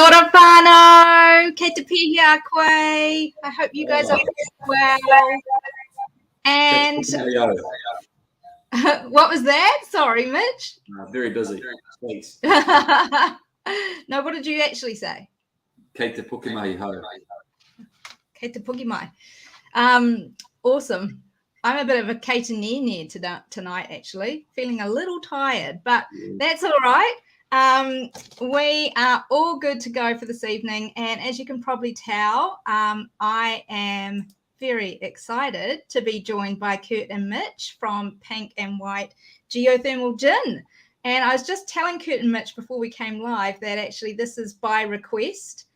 Kia ora whānau, kei te pihia koe. I hope you guys are well. And what was that? Sorry, Mitch. Very busy. Thanks. No, what did you actually say? Kei te puke mai hau. Kei te puke mai. Awesome. I'm a bit of a kei te nene tonight, actually. Feeling a little tired, but that's all right. We are all good to go for this evening. And as you can probably tell, I am very excited to be joined by Kurt and Mitch from Pink and White Geothermal Gin. And I was just telling Kurt and Mitch before we came live that actually this is by request.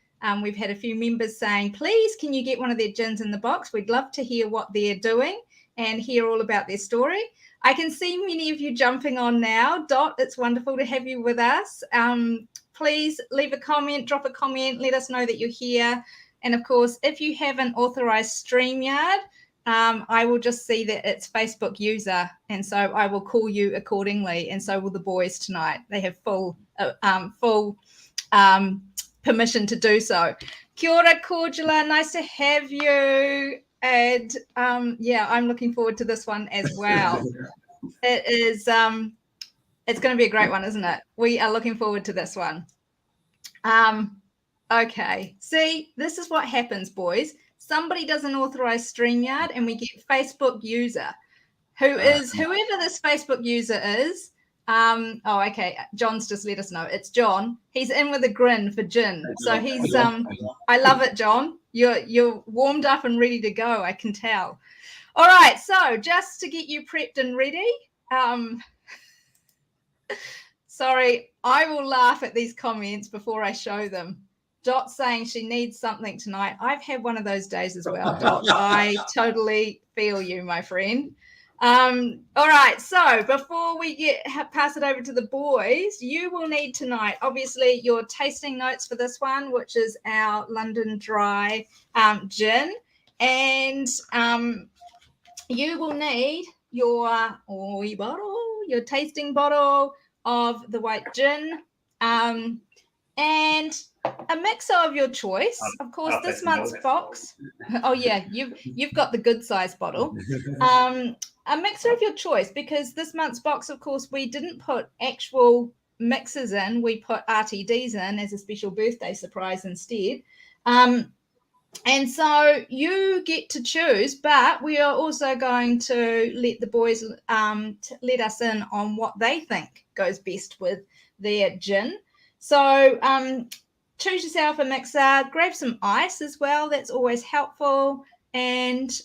We've had a few members saying, please, can you get one of their gins in the box? We'd love to hear what they're doing and hear all about their story. I can see many of you jumping on now. Dot, it's wonderful to have you with us. Please leave a comment, drop a comment, let us know that you're here. And of course, if you have an authorized StreamYard, I will just see that it's Facebook user. And so I will call you accordingly. And so will the boys tonight. They have full permission to do so. Kia ora, Cordula. Nice to have you. And yeah, I'm looking forward to this one as well. It is, it's going to be a great one, isn't it? We are looking forward to this one. Okay, see, this is what happens, boys. Somebody does an authorized StreamYard and we get Facebook user. Whoever this Facebook user is. Oh, okay. John's just let us know. It's John. He's in with a grin for gin. So he's I love it, John. You're warmed up and ready to go, I can tell. All right, so just to get you prepped and ready. Sorry, I will laugh at these comments before I show them. Dot saying she needs something tonight. I've had one of those days as well, Dot. I totally feel you, my friend. All right, so before we pass it over to the boys, you will need tonight, obviously, your tasting notes for this one, which is our London Dry gin. And you will need your your tasting bottle of the white gin, and a mixer of your choice. Of course, this month's box. Oh yeah, you've got the good size bottle. A mixer of your choice, because this month's box, of course, we didn't put actual mixers in. We put RTDs in as a special birthday surprise instead. And so you get to choose, but we are also going to let the boys let us in on what they think goes best with their gin. So choose yourself a mixer, grab some ice as well. That's always helpful. And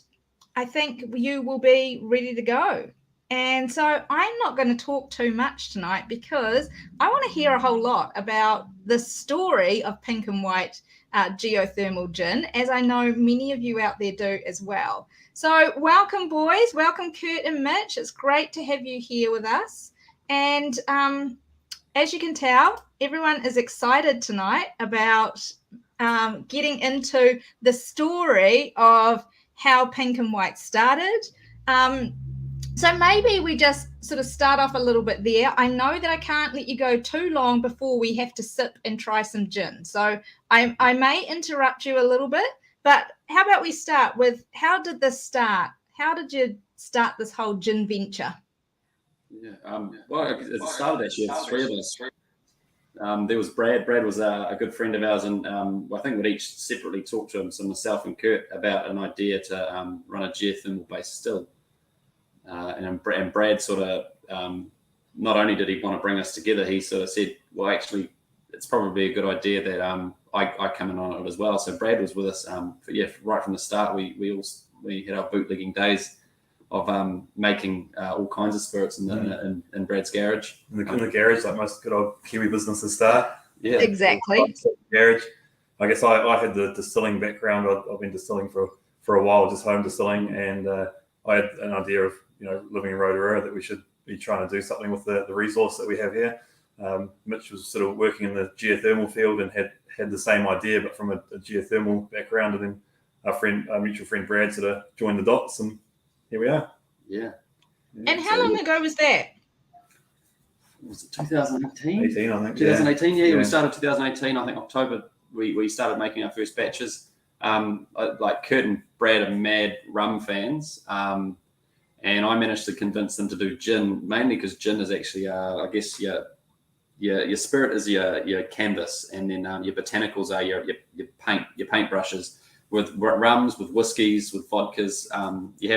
I think you will be ready to go. And so I'm not going to talk too much tonight because I want to hear a whole lot about the story of Pink and White Geothermal Gin, as I know many of you out there do as well. So welcome, boys. Welcome, Kurt and Mitch. It's great to have you here with us. And as you can tell, everyone is excited tonight about getting into the story of how Pink and White started. So maybe we just sort of start off a little bit there. I know that I can't let you go too long before we have to sip and try some gin. So I may interrupt you a little bit, but how about we start with, how did this start? How did you start this whole gin venture? Yeah, well, it started actually with three of us. There was Brad. Brad was a good friend of ours, and I think we'd each separately talked to him, so myself and Kurt, about an idea to run a geothermal-based still. And Brad sort of, not only did he want to bring us together, he sort of said, well, actually, it's probably a good idea that I come in on it as well. So Brad was with us, right from the start. We had our bootlegging days of making all kinds of spirits in Brad's garage. In the garage, like most good old Kiwi businesses start. Yeah, exactly. Garage. I guess I had the distilling background. I've been distilling for a while, just home distilling, and I had an idea of living in Rotorua that we should be trying to do something with the resource that we have here. Mitch was sort of working in the geothermal field and had the same idea, but from a geothermal background, and then our mutual friend Brad sort of joined the dots, and here we are. Yeah. And how long ago was that? was it 2018? 18, I think. 2018, yeah. We started 2018. I think October we started making our first batches. Like Kurt and Brad are mad rum fans, and I managed to convince them to do gin, mainly because gin is actually, I guess, your spirit is your canvas, and then your botanicals are your paint brushes. With rums, with whiskies, with vodkas, you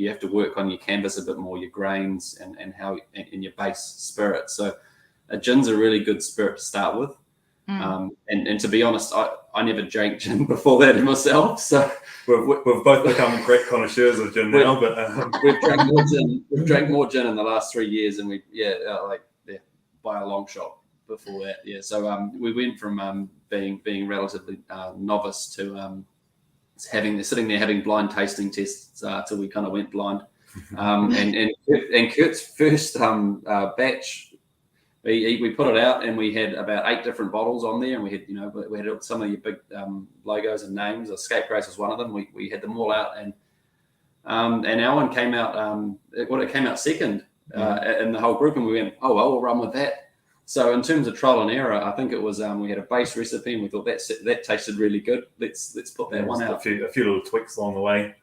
have to work on your canvas a bit more, your grains and how in your base spirit. So a gin's a really good spirit to start with. And to be honest, I never drank gin before that myself. So we've both become great connoisseurs of gin now. But we've drank more gin. We've drank more gin in the last 3 years, and by a long shot before that. Yeah. So we went from being relatively novice to sitting there having blind tasting tests till we kind of went blind. And Kurt's first batch, we put it out, and we had about 8 different bottles on there, and we had some of your big logos and names. Escape Grace was one of them. We had them all out, and our one came out. It came out second in the whole group, and we went, oh well, we'll run with that. So in terms of trial and error, I think it was we had a base recipe, and we thought that tasted really good. Let's put that one out. A few little tweaks along the way,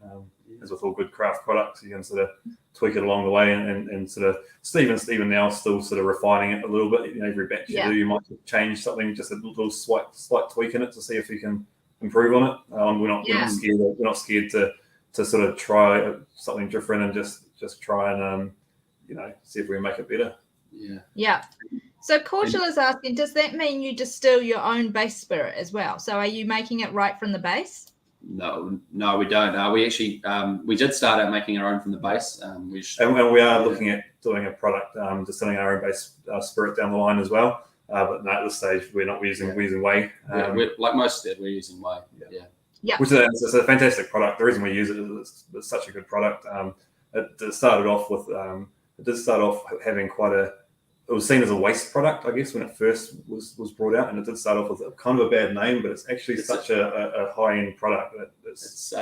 as with all good craft products, you can sort of tweak it along the way, and sort of Stephen now still sort of refining it a little bit. Every batch you do, you might change something, just a little slight tweak in it to see if you can improve on it. We're not scared to sort of try something different and just try and see if we can make it better. Yeah. So Cordial is asking, does that mean you distill your own base spirit as well? So are you making it right from the base? No, we don't. We actually we did start out making our own from the base. And we are looking at doing a product, distilling our own base spirit down the line as well. But no, at this stage, we're not using whey. We're, like most of it, we're using whey. Yeah. Which is a fantastic product. The reason we use it is it's such a good product. It started off with having it was seen as a waste product, I guess, when it first was brought out, and it did start off with kind of a bad name, but it's actually such a high-end product. It's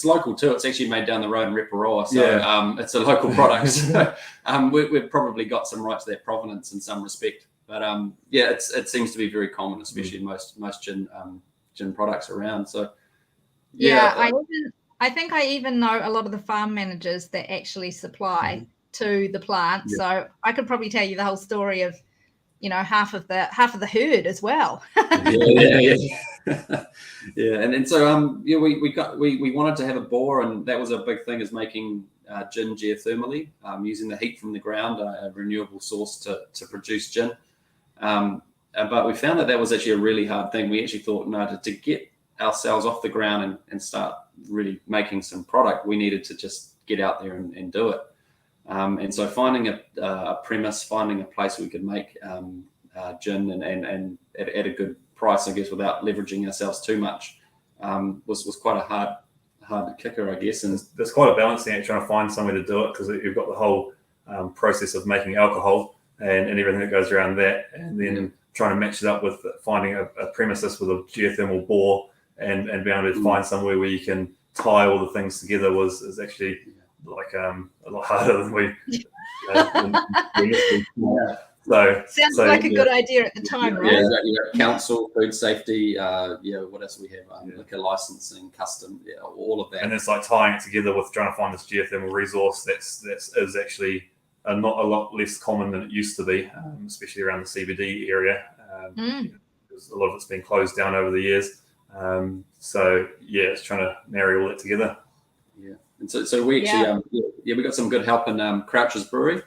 local too. It's actually made down the road in Reparoa, so it's a local product. So, we've probably got some right to that provenance in some respect, but it seems to be very common, especially in most gin products around. So I think I even know a lot of the farm managers that actually supply to the plant, so I could probably tell you the whole story of half of the herd as well. And so we wanted to have a bore, and that was a big thing, is making gin geothermally, using the heat from the ground, a renewable source to produce gin. But we found that was actually a really hard thing. We actually thought, to get ourselves off the ground and start really making some product, we needed to just get out there and do it. And so finding a premise, finding a place we could make gin and at a good price, I guess, without leveraging ourselves too much, was quite a hard kicker, I guess. And there's quite a balancing act trying to find somewhere to do it, because you've got the whole process of making alcohol and everything that goes around that, and then trying to match it up with finding a premises with a geothermal bore and being able to find somewhere where you can tie all the things together is actually a lot harder than we. Sounds like a good idea at the time, right? Council, food safety. What else do we have? Liquor licensing, custom, all of that. And it's like tying it together with trying to find this geothermal resource that is actually not a lot less common than it used to be, especially around the CBD area. A lot of it's been closed down over the years. It's trying to marry all that together. Yeah. And so we actually, we got some good help in Crouch's Brewery.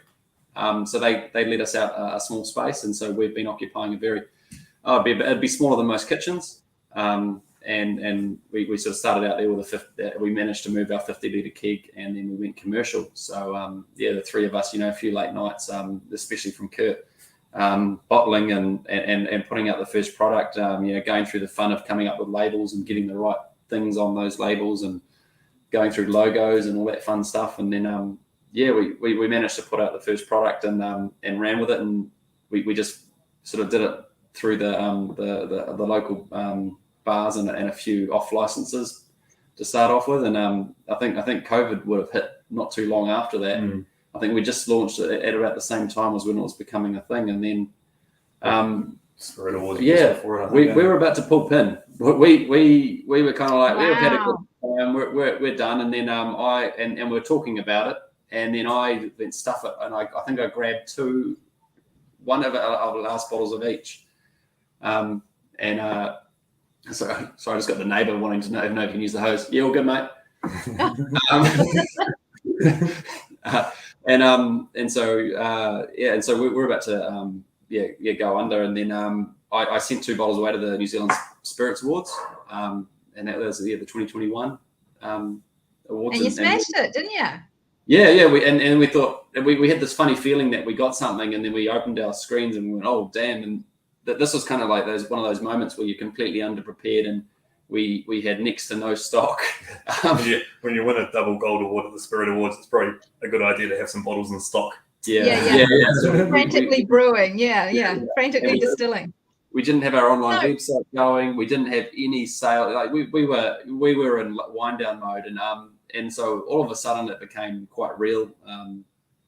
So they let us out a small space, and so we've been occupying it'd be smaller than most kitchens. And we sort of started out there with we managed to move our 50-litre keg, and then we went commercial. So the three of us, a few late nights, especially from Kurt, bottling and putting out the first product. Going through the fun of coming up with labels and getting the right things on those labels, and going through logos and all that fun stuff. And then we managed to put out the first product and ran with it, and we just sort of did it through the local bars and a few off licenses to start off with. And I think COVID would have hit not too long after that. I think we just launched it at about the same time as when it was becoming a thing, and then Spirit Awards. Yeah, we were about to pull pin. We were kind of like, we've had a good time, we're done, and then and we're talking about it, and then I then stuff it, and I think I grabbed one of our last bottles of each, so I just got the neighbour wanting to know if I can use the hose. Yeah, all good, mate. And so we're about to go under, and then I sent 2 bottles away to the New Zealand Spirits Awards, and that was the 2021 awards. And you smashed it, didn't you? Yeah. We thought we had this funny feeling that we got something, and then we opened our screens and we went, oh damn! And this was kind of like one of those moments where you're completely underprepared, and we had next to no stock. When you win a double gold award at the Spirit Awards, it's probably a good idea to have some bottles in stock. Yeah. So frantically brewing, frantically distilling. We didn't have our online website going. We didn't have any sale. Like we were in wind down mode, and so all of a sudden it became quite real.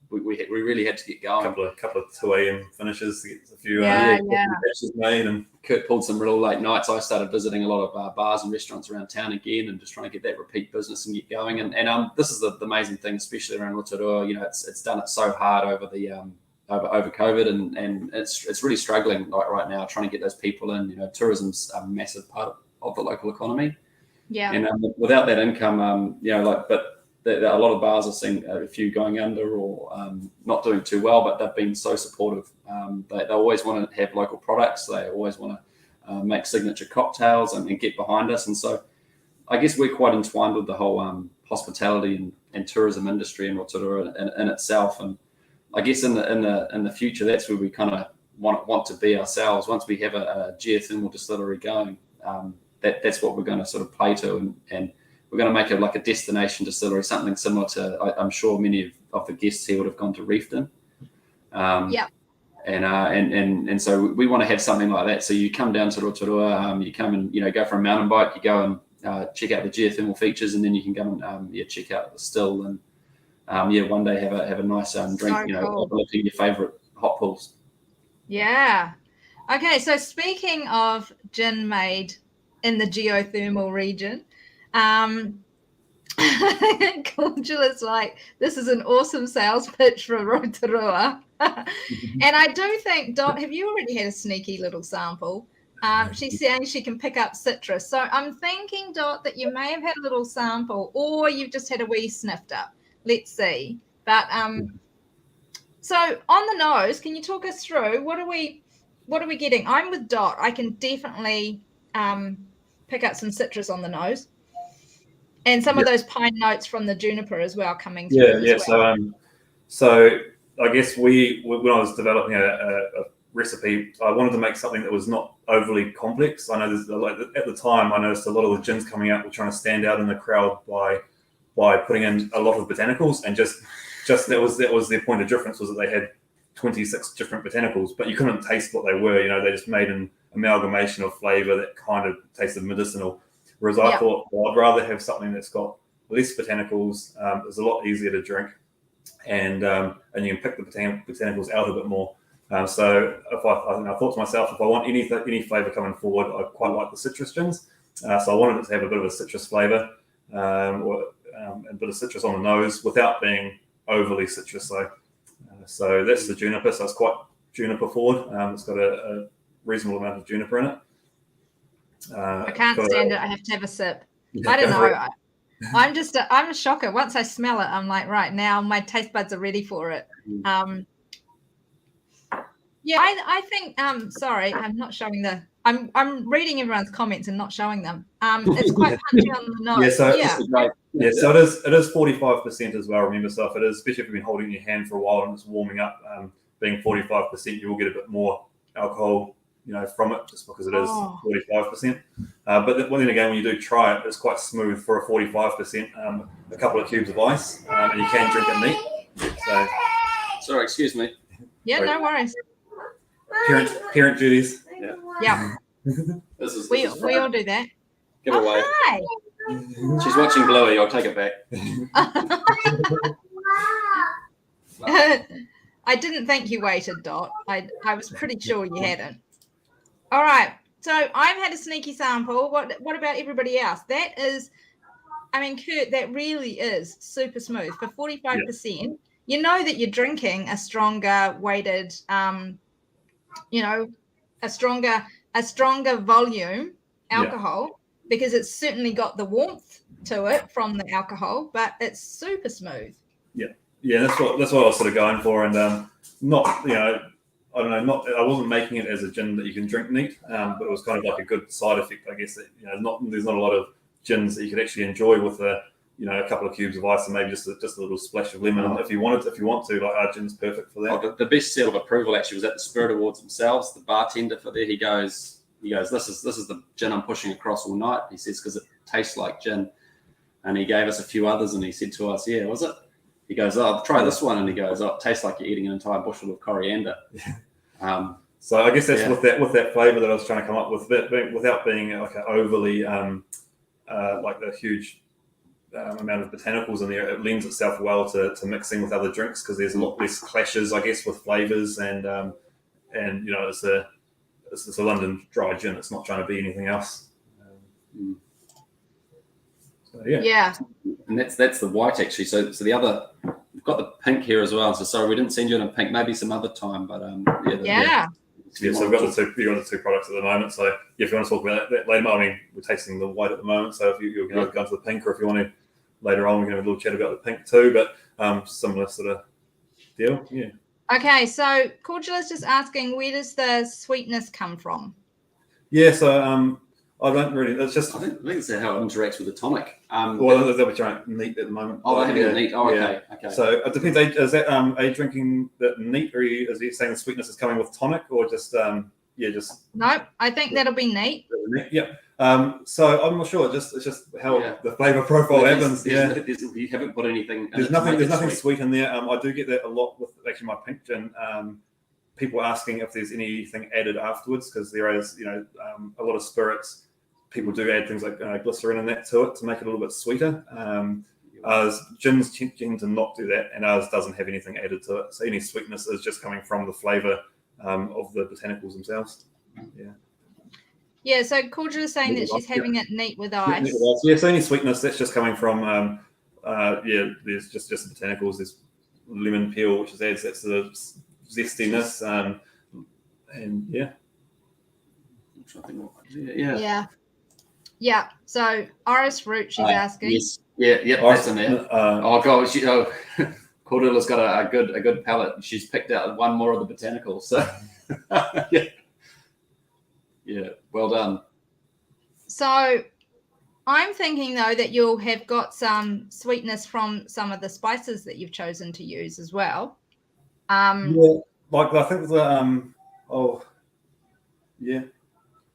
We really had to get going. A couple of 2 a.m. finishes to get a few batches made, and Kurt pulled some real late nights. I started visiting a lot of bars and restaurants around town again, and just trying to get that repeat business and get going. And this is the amazing thing, especially around Rotorua. It's done it so hard over the over COVID, and it's really struggling right now trying to get those people in. Tourism's a massive part of the local economy. Yeah. And without that income, but a lot of bars are seeing a few going under or not doing too well, but they've been so supportive. They always want to have local products. They always want to make signature cocktails and get behind us. And so I guess we're quite entwined with the whole hospitality and tourism industry in Rotorua in itself. And I guess in the future, that's where we kind of want to be ourselves. Once we have a geothermal distillery going, that's what we're going to sort of play to, and we're going to make it like a destination distillery, something similar to, I'm sure many of the guests here would have gone to Reefton. And so we want to have something like that. So you come down to Rotorua, you come and, go for a mountain bike, you go and check out the geothermal features, and then you can go and check out the still, and one day have a nice drink, cool. Overlooking your favourite hot pools. Yeah. Okay, so speaking of gin made in the geothermal region, Conjula's like, this is an awesome sales pitch for Rotorua. And I do think, Dot, have you already had a sneaky little sample? She's saying she can pick up citrus. So I'm thinking, Dot, that you may have had a little sample, or you've just had a wee sniffed up. Let's see. But so on the nose, can you talk us through what are we getting? I'm with Dot. I can definitely pick up some citrus on the nose. And some of those pine notes from the juniper as well coming through. Yeah. Well. So I guess when I was developing a recipe, I wanted to make something that was not overly complex. I know at the time I noticed a lot of the gins coming out were trying to stand out in the crowd by putting in a lot of botanicals, and just that was their point of difference, was that they had 26 different botanicals, but you couldn't taste what they were. They just made an amalgamation of flavor that kind of tasted medicinal. Whereas I thought, well, I'd rather have something that's got less botanicals, is a lot easier to drink, and you can pick the botanicals out a bit more. So I thought to myself, if I want any flavor coming forward, I quite like the citrus gins. So I wanted it to have a bit of a citrus flavor, or a bit of citrus on the nose without being overly citrus. So that's the juniper. So it's quite juniper forward. It's got a reasonable amount of juniper in it. I can't stand it. I have to have a sip. I don't know. I'm a shocker. Once I smell it, I'm like, right now my taste buds are ready for it. I think. Sorry, I'm not showing the. I'm reading everyone's comments and not showing them. It's quite punchy on the nose. So it is 45% as well. Remember, so if it is, especially if you've been holding your hand for a while and it's warming up, being 45%, you will get a bit more alcohol, from it, just because it is 45%. But then again, when you do try it, it's quite smooth for a 45%. A couple of cubes of ice, and you can drink it neat. So, sorry, excuse me. Yeah, no worries. Parent duties. Yeah. We all do that. Give it away. Hi. She's watching Bluey. I'll take it back. I didn't think you waited, Dot. I was pretty sure you hadn't. All right. So I've had a sneaky sample. What about everybody else? That is, I mean, Kurt, that really is super smooth for 45%. You know that you're drinking a stronger weighted, you know, a stronger volume alcohol because it's certainly got the warmth to it from the alcohol, but it's super smooth. Yeah, that's what I was sort of going for, and not, you know, I don't know, I wasn't making it as a gin that you can drink neat, but it was kind of like a good side effect, I guess. That, you know, there's not a lot of gins that you could actually enjoy with a couple of cubes of ice and maybe just a little splash of lemon. If you want to, like, our gin's perfect for that. The best seal of approval actually was at the Spirit Awards themselves. The bartender for there, he goes, this is the gin I'm pushing across all night. He says, because it tastes like gin, and he gave us a few others, and he said to us, yeah, was it? He goes, oh, try this one, and he goes, oh, it tastes like you're eating an entire bushel of coriander. So I guess that's with that flavour that I was trying to come up with, without being like an overly like a huge amount of botanicals in there. It lends itself well to mixing with other drinks because there's a lot less clashes, I guess, with flavours, and you know, it's a London dry gin. It's not trying to be anything else. So, Yeah. And that's the white actually. So the other, we've got the pink here as well. So sorry, we didn't send you in a pink. Maybe some other time, but yeah. So we've got the two products at the moment. So if you want to talk about that later, I mean, we're tasting the white at the moment. So if you're going to go into the pink, or if you want to later on, we're going to have a little chat about the pink too. But similar sort of deal. Yeah. Okay, so Cordula's just asking, where does the sweetness come from? Yeah, so I don't really. It's just. I think it's how it interacts with the tonic. Well, they're trying neat at the moment. Oh, they're having it neat. Oh, okay. Okay. So it depends. Is that are you drinking that neat, or is he saying the sweetness is coming with tonic, or just just? No, I think that'll be neat. Yeah. So I'm not sure. It's just how the flavour profile happens. You haven't put anything. There's nothing sweet in there. I do get that a lot with actually my pink gin. People asking if there's anything added afterwards, because there is, a lot of spirits. People do add things like glycerin and that to it to make it a little bit sweeter. Ours gins tend to not do that, and ours doesn't have anything added to it. So any sweetness is just coming from the flavour of the botanicals themselves. Yeah. Yeah. So Cordula's saying that she's having it neat with ice. Yeah. So any sweetness that's just coming from there's just the botanicals. There's lemon peel, which adds that sort of zestiness, and yeah. Yeah. So Iris Root, she's asking. Yes. Yeah. That's in there. Oh God, Cordula's got a good palate. She's picked out one more of the botanicals. So yeah. Well done. So I'm thinking though that you'll have got some sweetness from some of the spices that you've chosen to use as well. Like I think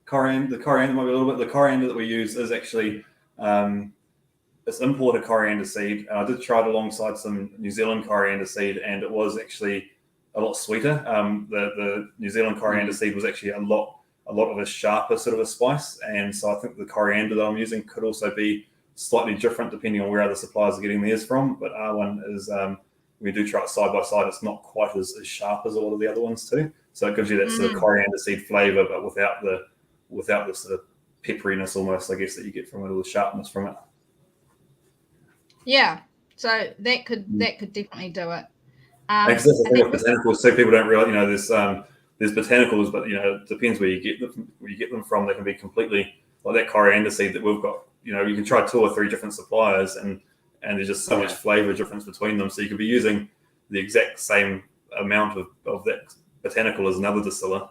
coriander. The coriander might be a little bit. The coriander that we use is actually it's imported coriander seed, and I did try it alongside some New Zealand coriander seed, and it was actually a lot sweeter. The New Zealand coriander seed was actually a lot of a sharper sort of a spice, and so I think the coriander that I'm using could also be slightly different depending on where other suppliers are getting theirs from. But our one is we do try it side by side. It's not quite as sharp as a lot of the other ones too. So it gives you that sort of coriander seed flavour, but without the sort of pepperiness almost, I guess, that you get from it, or the sharpness from it. Yeah, so that could definitely do it. Because that's the thing with botanicals, so people don't realize, there's botanicals, but it depends where you get them from. They can be completely like that coriander seed that we've got. You can try 2 or 3 different suppliers, and there's just so much flavour difference between them. So you could be using the exact same amount of that botanical as another distiller,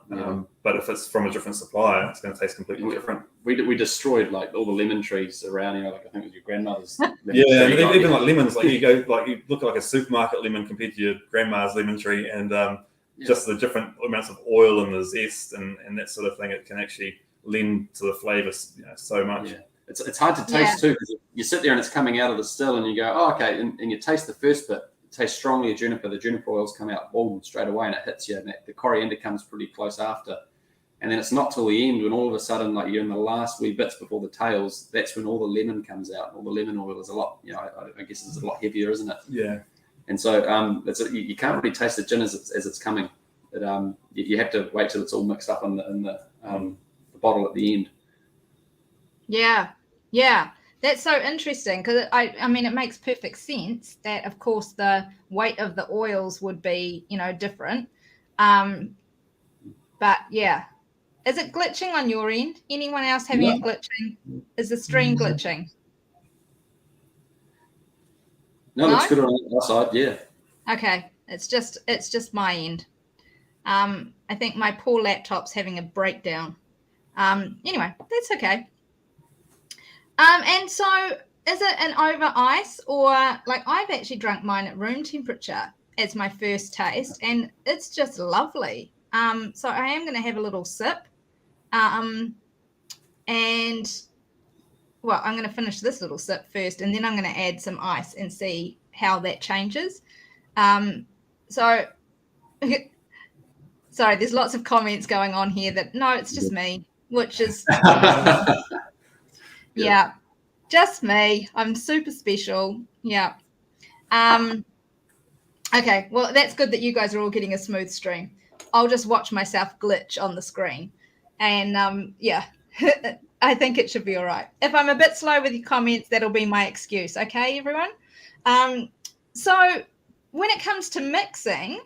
but if it's from a different supplier, it's going to taste completely different. We destroyed like all the lemon trees around here, like I think it was your grandmother's. Even like lemons, like you look at like a supermarket lemon compared to your grandma's lemon tree, and just the different amounts of oil and the zest and that sort of thing, it can actually lend to the flavour so much. Yeah. It's hard to taste too, because you sit there and it's coming out of the still, and you go, oh, okay, and you taste the first bit. Tastes strongly of juniper. The juniper oils come out boom straight away, and it hits you. And the coriander comes pretty close after, and then it's not till the end when all of a sudden, like you're in the last wee bits before the tails. That's when all the lemon comes out. All the lemon oil is a lot, I guess it's a lot heavier, isn't it? Yeah. And so you can't really taste the gin as it's coming. You have to wait till it's all mixed up in the bottle at the end. Yeah, yeah. That's so interesting because I mean, it makes perfect sense that, of course, the weight of the oils would be, different. But yeah, is it glitching on your end? Anyone else having it glitching? Is the stream glitching? No, it looks good on our side. Yeah. Okay, it's just my end. I think my poor laptop's having a breakdown. Anyway, that's okay. And so is it an over ice, or like I've actually drunk mine at room temperature as my first taste, and it's just lovely. So I am going to have a little sip. And well, I'm going to finish this little sip first, and then I'm going to add some ice and see how that changes. So sorry, there's lots of comments going on here that no, it's just me, which is yeah, just me. I'm super special. Yeah. Okay, well, that's good that you guys are all getting a smooth stream. I'll just watch myself glitch on the screen. And yeah, I think it should be all right. If I'm a bit slow with your comments, that'll be my excuse. Okay, everyone? So when it comes to mixing,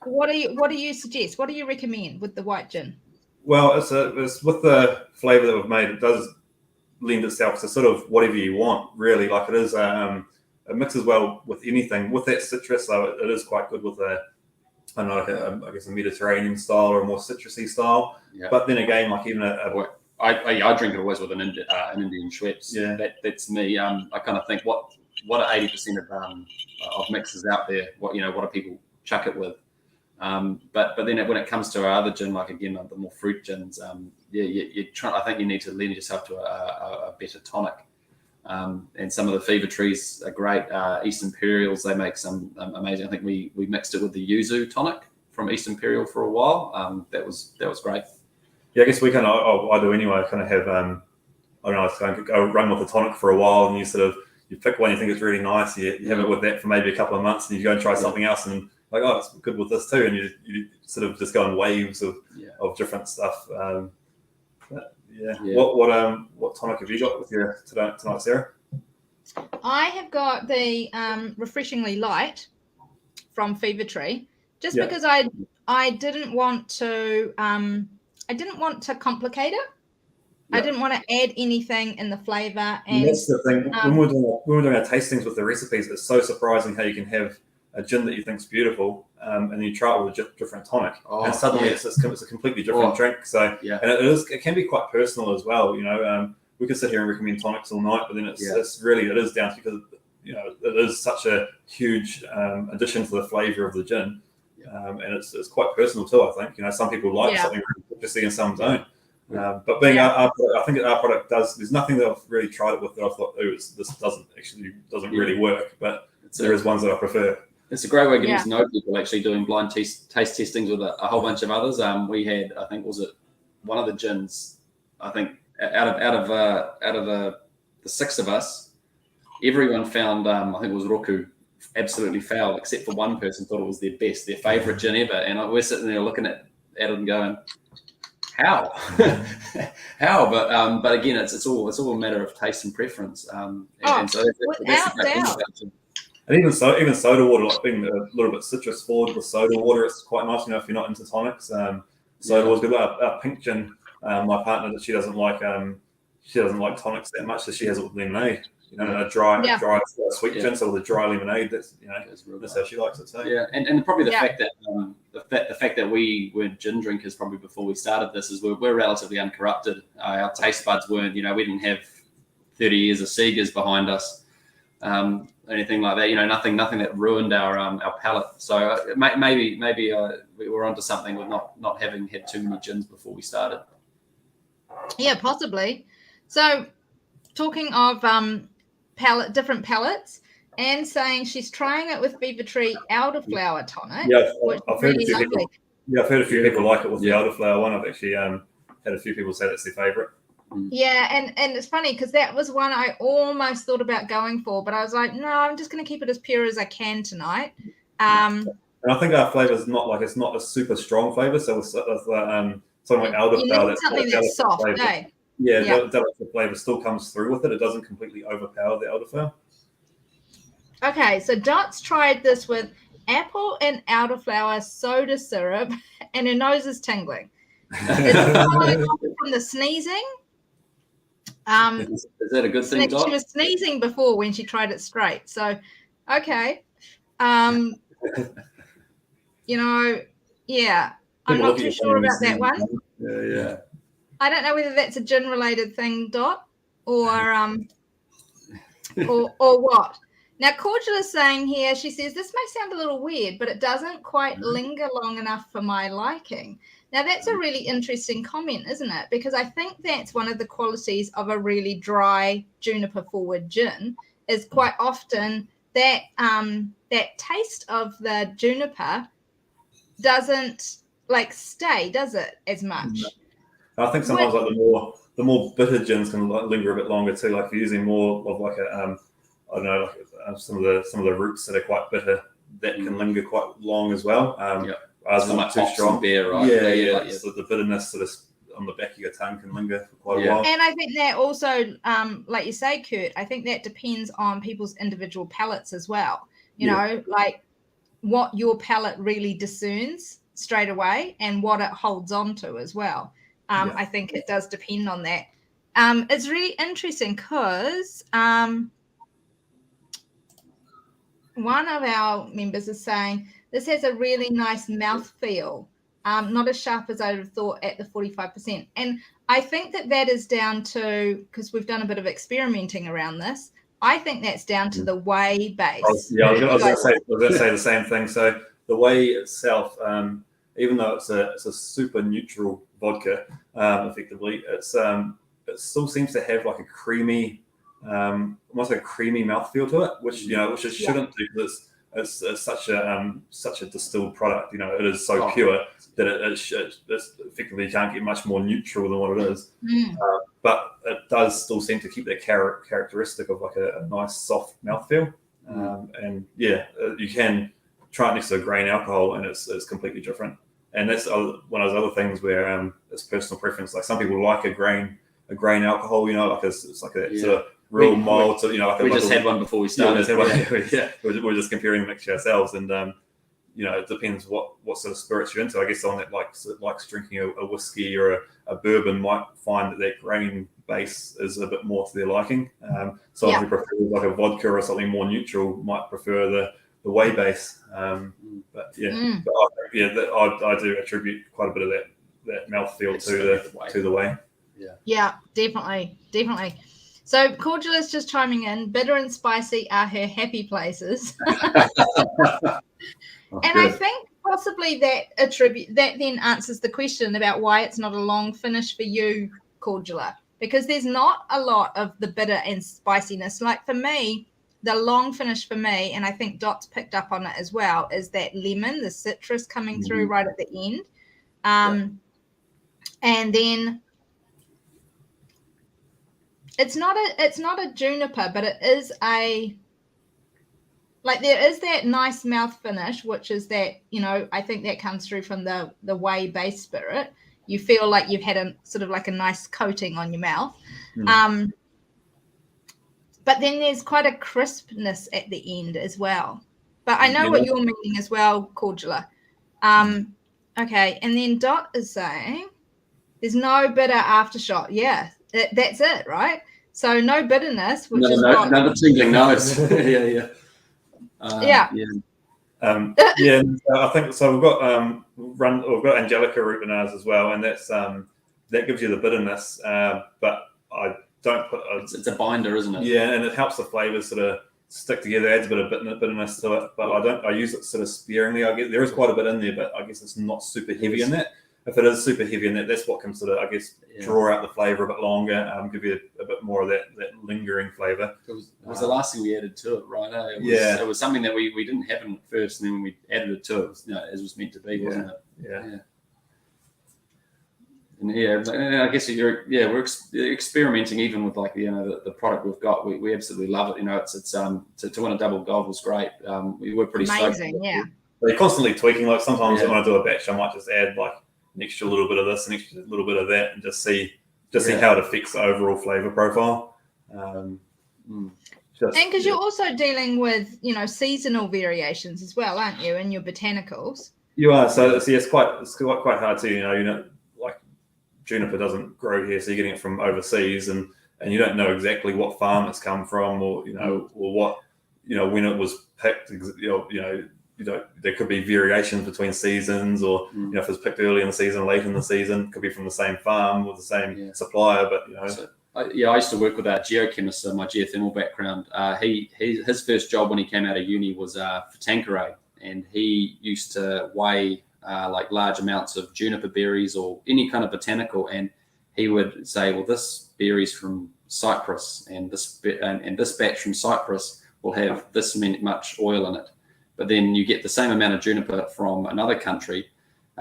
what do you suggest? What do you recommend with the white gin? Well, it's with the flavour that we've made, it does lend itself to sort of whatever you want, really. Like it is, it mixes well with anything. With that citrus, though, it is quite good with I don't know, I guess a Mediterranean style or a more citrusy style. Yeah. But then again, like even I drink it always with an Indian Schweppes. Yeah, that's me. I kind of think what are 80% of mixes out there? What do people chuck it with? But then when it comes to our other gin, like again the more fruit gins, you try. I think you need to lend yourself to a better tonic. And some of the fever trees are great. East Imperials, they make some amazing. I think we mixed it with the yuzu tonic from East Imperial for a while. That was great. Yeah, I guess we kind of I do anyway. I kind of have I don't know. I go run with the tonic for a while, and you pick one you think is really nice. You have it with that for maybe a couple of months, and you go and try something else, and like, oh, it's good with this too, and you sort of just go in waves of different stuff. Yeah. What tonic have you got with you tonight, Sarah? I have got the Refreshingly Light from Fever Tree, just because I didn't want to complicate it. I didn't want to add anything in the flavour. And that's the thing. When we're doing our tastings with the recipes, it's so surprising how you can have a gin that you think is beautiful, and then you try it with a different tonic, and suddenly it's a completely different drink. So, and it can be quite personal as well. We could sit here and recommend tonics all night, but then it is down to because it is such a huge addition to the flavour of the gin, and it's quite personal too. I think some people like something really citrusy and some don't. But being our product, I think our product does. There's nothing that I've really tried it with that I thought, this doesn't really work. But there is ones that I prefer. It's a great way of getting to know people, actually doing blind taste testings with a whole bunch of others. We had, I think, was it one of the gins? I think out of the six of us, everyone found I think it was Roku absolutely foul, except for one person thought it was their favourite gin ever. And we're sitting there looking at it and going, how? How? But again, it's all a matter of taste and preference. And so that's the thing about gin. And even soda water, like being a little bit citrus forward with soda water, it's quite nice. If you're not into tonics, soda water's good. Our pink gin, my partner, she doesn't like tonics that much, so she has it with lemonade. A dry sweet gin, so with a dry lemonade. That's how she likes it too. Yeah, and probably the fact that the fact that we weren't gin drinkers probably before we started this is we're relatively uncorrupted. Our taste buds weren't. We didn't have 30 years of Seegers behind us. Anything like that, nothing that ruined our palate. So maybe we were onto something with not having had too many gins before we started. Yeah, possibly. So talking of different palates, and saying she's trying it with Fever Tree elderflower tonic. Yeah, I've heard a few people like it with the elderflower one. I've actually had a few people say that's their favourite. Yeah, and it's funny because that was one I almost thought about going for, but I was like, no, I'm just going to keep it as pure as I can tonight. And I think our flavour is not it's not a super strong flavour. So it's something like elderflower. You need something that's soft, eh? Yeah, delicate flavour still comes through with it. It doesn't completely overpower the elderflower. Okay, so Dot's tried this with apple and elderflower soda syrup, and her nose is tingling. It's following on from the sneezing. Is that a good thing, Dot? She was sneezing before when she tried it straight. So, okay. You know, yeah, I'm not too sure about that one. Yeah. I don't know whether that's a gin-related thing, Dot, or what. Now, Cordial is saying here, she says, this may sound a little weird, but it doesn't quite linger long enough for my liking. Now, that's a really interesting comment, isn't it? Because I think that's one of the qualities of a really dry juniper-forward gin is quite often that that taste of the juniper doesn't stay, does it, as much? No. I think sometimes the more bitter gins can linger a bit longer too. Like if you're using more of I don't know, some of the roots that are quite bitter, that can linger quite long as well. As not too strong beer, right? Yeah. So the bitterness sort of on the back of your tongue can linger for quite a while. And I think that also, like you say, Kurt, I think that depends on people's individual palates as well. You know, like what your palate really discerns straight away and what it holds on to as well. I think it does depend on that. It's really interesting because one of our members is saying this has a really nice mouthfeel, not as sharp as I would have thought at the 45%. And I think that is down to, because we've done a bit of experimenting around this, I think that's down to the whey base. I was going to say the same thing. So the whey itself, even though it's a super neutral vodka, effectively, it still seems to have like a creamy, almost like a creamy mouthfeel to it, which it shouldn't do because it's such a distilled product. It is so pure that it effectively you can't get much more neutral than what it is. But it does still seem to keep that characteristic of like a nice soft mouthfeel. And you can try it next to a grain alcohol, and it's completely different. And that's one of those other things where it's personal preference. Like some people like a grain alcohol, it's like a sort of real mild. We just had one before we started. We're just comparing the mixture ourselves, and it depends what sort of spirits you're into. I guess someone that likes drinking a whiskey or a bourbon might find that grain base is a bit more to their liking. Someone who prefers like a vodka or something more neutral might prefer the whey base. I do attribute quite a bit of that mouthfeel to the whey. Yeah, definitely. So Cordial is just chiming in. Bitter and spicy are her happy places. I think possibly that then answers the question about why it's not a long finish for you, Cordula, because there's not a lot of the bitter and spiciness. Like for me, the long finish for me, and I think Dot's picked up on it as well, is that lemon, the citrus coming through right at the end. And then it's not a juniper, but it is there is that nice mouth finish, which is that, I think that comes through from the whey base spirit. You feel like you've had a sort of like a nice coating on your mouth. But then there's quite a crispness at the end as well. But I know what you're meaning as well, Cordula. Okay, and then Dot is saying there's no bitter aftershock. Yeah, that's it, right? So no bitterness, which is what... No, the tingling nose. I think so. We've got Angelica root in ours as well, and that gives you the bitterness. But I don't put it's a binder, isn't it? Yeah, and it helps the flavors sort of stick together. Adds a bit of bitterness to it, but I use it sort of sparingly. I guess there is quite a bit in there, but I guess it's not super heavy in that. If it is super heavy in that, that's what can sort of, I guess, draw out the flavour a bit longer, give you a bit more of that lingering flavour. It was the last thing we added to it, right? It was something that we didn't have in it first, and then we added it to it, as it was meant to be, wasn't it? And I guess we're experimenting even with like the product we've got. We absolutely love it. It's to win a double gold was great. We were pretty amazing, stoked. yeah. They're constantly tweaking. Like sometimes when I do a batch, I might just add like an extra little bit of this, an extra little bit of that, and just see how it affects the overall flavor profile. And because you're also dealing with seasonal variations as well, aren't you, in your botanicals? You are. So it's quite hard to like juniper doesn't grow here, so you're getting it from overseas, and you don't know exactly what farm it's come from, or or what when it was picked. There could be variations between seasons, or if it's picked early in the season, late in the season, it could be from the same farm or the same supplier. But So, I used to work with a geochemist, so my geothermal background. His first job when he came out of uni was for Tanqueray, and he used to weigh like large amounts of juniper berries or any kind of botanical, and he would say, well, this berry's from Cyprus, and this batch from Cyprus will have this much oil in it. But then you get the same amount of juniper from another country.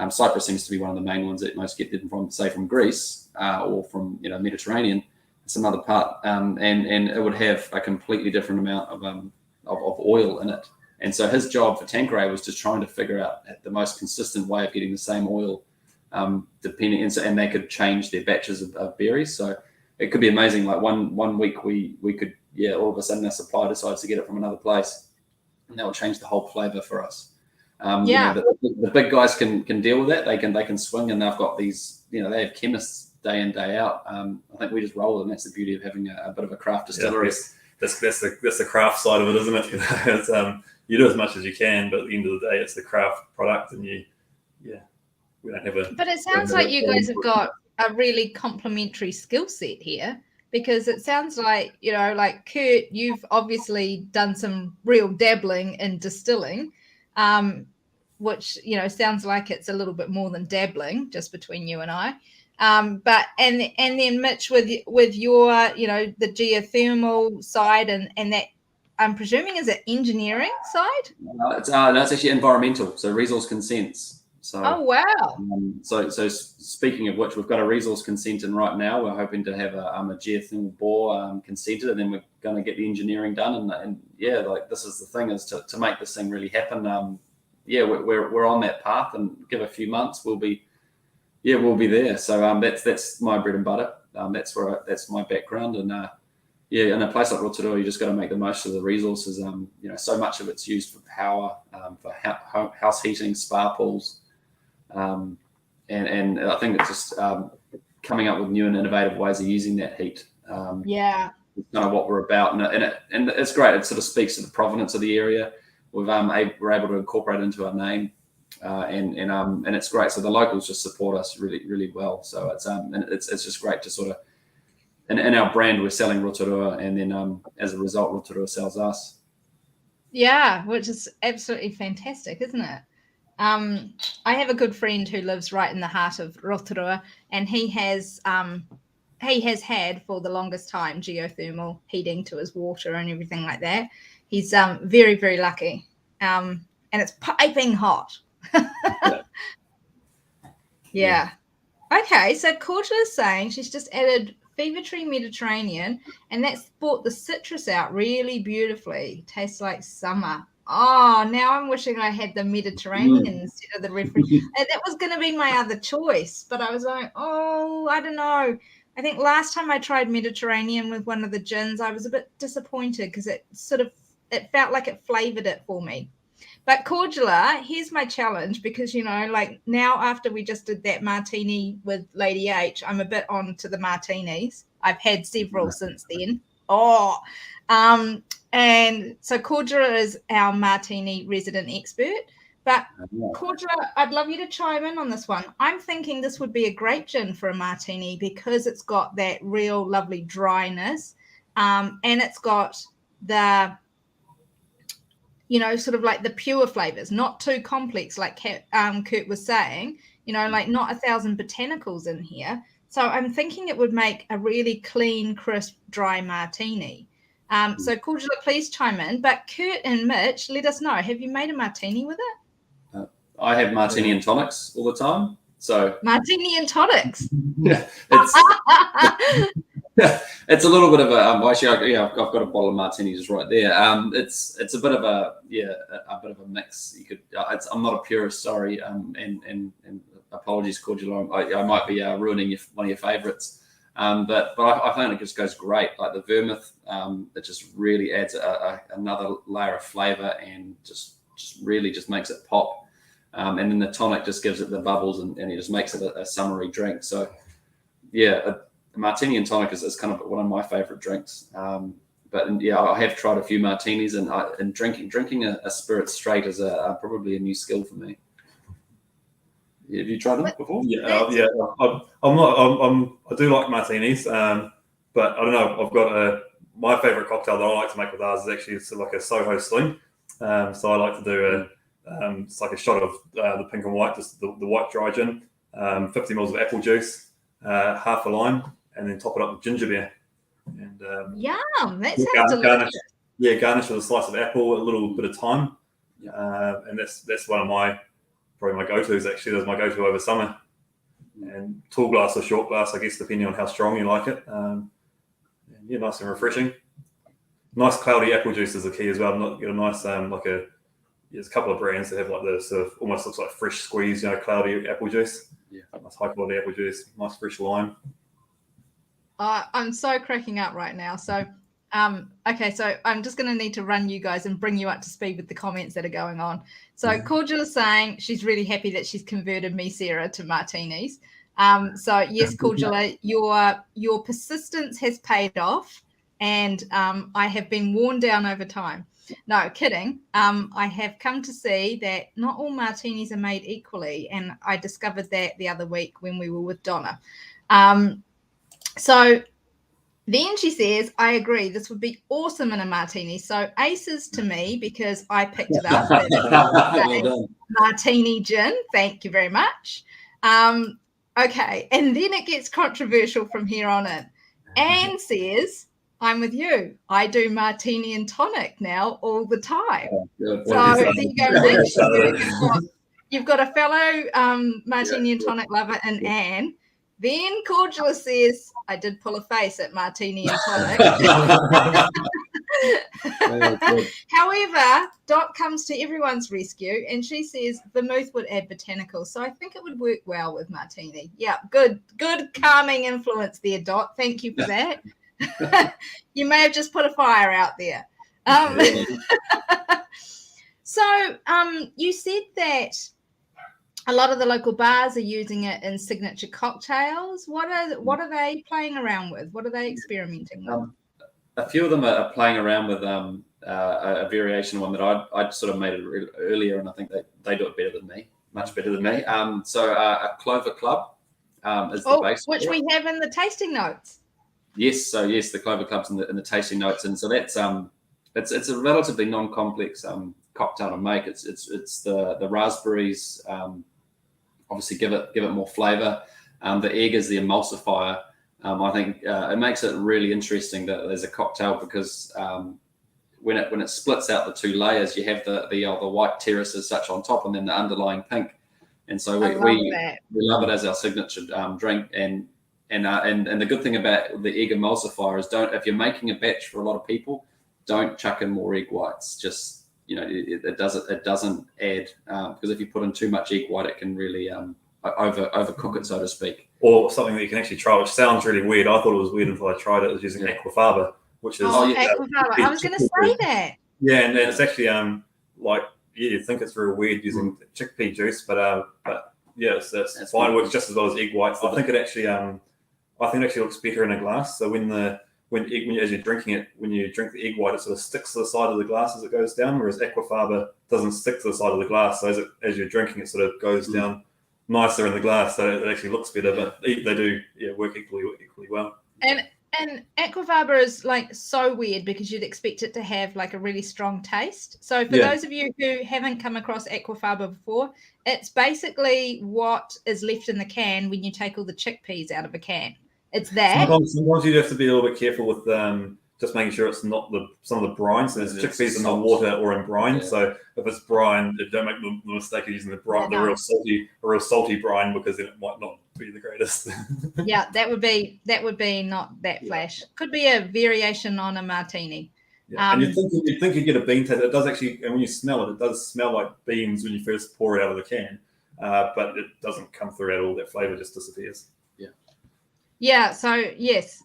Cyprus seems to be one of the main ones that most get them from, say, from Greece or from Mediterranean, some other part, and it would have a completely different amount of oil in it. And so his job for Tanqueray was just trying to figure out the most consistent way of getting the same oil, depending, and they could change their batches of berries. So it could be amazing. Like one week we could all of a sudden our supplier decides to get it from another place, and that will change the whole flavor for us. The big guys can deal with that. They can swing, and they've got these. They have chemists day in day out. I think we just roll, and that's the beauty of having a bit of a craft distillery. That's the craft side of it, isn't it? It's, you do as much as you can, but at the end of the day, it's the craft product, and we don't have a. But it sounds like you guys have got a really complementary skill set here, because it sounds like like Kurt, you've obviously done some real dabbling in distilling, which sounds like it's a little bit more than dabbling, just between you and I. But and then Mitch with your the geothermal side and that, I'm presuming, is it engineering side? It's actually environmental, so resource consents. So oh wow. So speaking of which, we've got a resource consent in right now. We're hoping to have a geothermal bore consented, and then we're going to get the engineering done. And like this is the thing, is to make this thing really happen. We're on that path, and give a few months, we'll be there. So that's my bread and butter. That's my background, and in a place like Rotorua, you just got to make the most of the resources. So much of it's used for power, for house heating, spa pools, and I think it's just coming up with new and innovative ways of using that heat. It's kind of what we're about, and it's great. It sort of speaks to the provenance of the area. We're able to incorporate it into our name. And it's great. So the locals just support us really, really well. So it's just great to sort of, in our brand, we're selling Rotorua, and then as a result, Rotorua sells us. Yeah, which is absolutely fantastic, isn't it? I have a good friend who lives right in the heart of Rotorua, and he has had for the longest time geothermal heating to his water and everything like that. He's very, very lucky, and it's piping hot. Yeah. Okay, so Cortula's saying she's just added Fever Tree Mediterranean, and that's brought the citrus out really beautifully. Tastes like summer. Oh, now I'm wishing I had the Mediterranean instead of the reference. And that was going to be my other choice, but I was like, I don't know. I think last time I tried Mediterranean with one of the gins, I was a bit disappointed because it felt like it flavored it for me. But Cordula, here's my challenge, because, like now after we just did that martini with Lady H, I'm a bit on to the martinis. I've had several since then. And so Cordula is our martini resident expert. But Cordula, I'd love you to chime in on this one. I'm thinking this would be a great gin for a martini because it's got that real lovely dryness, and it's got the sort of like the pure flavors, not too complex, like Kurt was saying, like not 1,000 botanicals in here. So I'm thinking it would make a really clean, crisp, dry martini. So Cordula, please chime in. But Kurt and Mitch, let us know, have you made a martini with it? I have martini and tonics all the time. So martini and tonics. yeah, it's a little bit of a actually, I've got a bottle of martinis just right there. It's a bit of a bit of a mix. You could I'm not a purist, sorry, and apologies, Cordial. I might be ruining one of your favourites, but I think it just goes great. Like the vermouth, it just really adds another layer of flavour and just really just makes it pop. And then the tonic just gives it the bubbles and it just makes it a summery drink. So yeah. Martini and tonic is kind of one of my favorite drinks. But yeah, I have tried a few martinis, and drinking a spirit straight is probably a new skill for me. Have you tried them before? Yeah, yeah. I do like martinis, but I don't know. I've got my favorite cocktail that I like to make with ours is actually like a Soho Sling. So I like to do it's like a shot of the pink and white, just the white dry gin, 50 mils of apple juice, half a lime, and then top it up with ginger beer. And yum, that sounds delicious. Garnish with a slice of apple, a little bit of thyme, and that's one of probably my go-tos. Actually, that's my go-to over summer. And tall glass or short glass, I guess, depending on how strong you like it. Nice and refreshing. Nice cloudy apple juice is the key as well. Not get a nice there's a couple of brands that have like the sort of almost looks like fresh squeezed, cloudy apple juice. Yeah, nice high quality apple juice, nice fresh lime. I'm so cracking up right now. So, okay, so I'm just going to need to run you guys and bring you up to speed with the comments that are going on. So Cordial is saying she's really happy that she's converted me, Sarah, to martinis. So yes, Cordial, your persistence has paid off, and I have been worn down over time. No, kidding. I have come to see that not all martinis are made equally, and I discovered that the other week when we were with Donna. So then she says, I agree, this would be awesome in a martini. So aces to me, because I picked it up. Well martini gin. Thank you very much. Okay. And then it gets controversial from here on in. Anne says, I'm with you. I do martini and tonic now all the time. So there you go. You've got a fellow martini and tonic lover in Anne. Then Cordial says, I did pull a face at martini and tonic. However, Dot comes to everyone's rescue and she says vermouth would add botanicals. So I think it would work well with martini. Yeah, good calming influence there, Dot. Thank you for that. You may have just put a fire out there. So you said that a lot of the local bars are using it in signature cocktails. What are they playing around with? What are they experimenting with? A few of them are playing around with a variation one that I sort of made it earlier, and I think they do it better than me, much better than me. So a Clover Club is the base, which we have in the tasting notes. Yes, the Clover Club's in the tasting notes, and so that's it's a relatively non-complex cocktail to make. It's the raspberries. Obviously, give it more flavour. The egg is the emulsifier. I think it makes it really interesting that there's a cocktail because when it splits out the two layers, you have the white terrace as such on top, and then the underlying pink. And so we love it as our signature drink. And the good thing about the egg emulsifier is if you're making a batch for a lot of people, don't chuck in more egg whites. Just it doesn't add because if you put in too much egg white, it can really overcook it, so to speak. Or something that you can actually try, which sounds really weird. I thought it was weird until I tried it. It was using aquafaba, which is aquafaba. I was going to say that. Yeah, and it's actually you think it's very weird using chickpea juice, but yeah, it's fine. It works just as well as egg whites. I think it actually looks better in a glass. So as you're drinking it, when you drink the egg white, it sort of sticks to the side of the glass as it goes down, whereas aquafaba doesn't stick to the side of the glass. So as you're drinking, it sort of goes down nicer in the glass, so it actually looks better. But they do work equally well. And aquafaba is like so weird because you'd expect it to have like a really strong taste. So for those of you who haven't come across aquafaba before, it's basically what is left in the can when you take all the chickpeas out of a can. It's that. Sometimes you have to be a little bit careful with just making sure it's not some of the brine. So there's chickpeas in the salt. water or in brine. Yeah. So if it's brine, don't make the mistake of using the brine, Yeah, no. the real salty brine, because then it might not be the greatest. Yeah, that would be not that flash. Could be a variation on a martini. Yeah. And you'd think you get a bean taste. It does actually, and when you smell it, it does smell like beans when you first pour it out of the can, but it doesn't come through at all. That flavour just disappears. Yeah. So yes,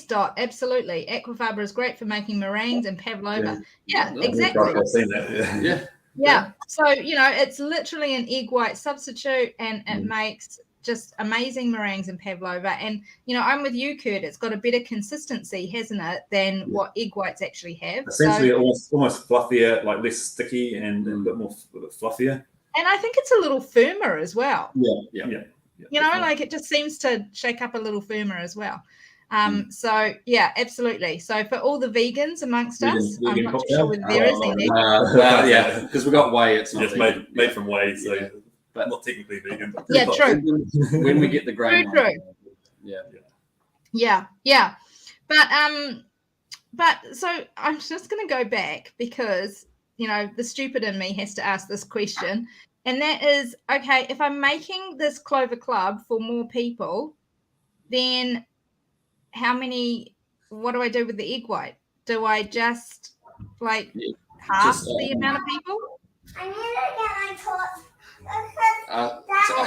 Dot, absolutely. Aquafaba is great for making meringues and pavlova. Yeah, exactly. I've seen that. Yeah. So it's literally an egg white substitute, and it makes just amazing meringues and pavlova. And I'm with you, Kurt. It's got a better consistency, hasn't it, than what egg whites actually have. Essentially, almost fluffier, like less sticky and a bit more fluffier. And I think it's a little firmer as well. Yeah. Like it just seems to shake up a little firmer as well. So yeah, absolutely. So for all the vegans amongst us, I'm not too sure whether there is any. Well, yeah, because we got whey. It's not made from whey, so but not technically vegan. But yeah, true. When we get the grain, true. Yeah. But so I'm just going to go back because the stupid in me has to ask this question. And that is, okay, if I'm making this Clover Club for more people, then what do I do with the egg white? Do I just half the amount of people? I need to get my torch.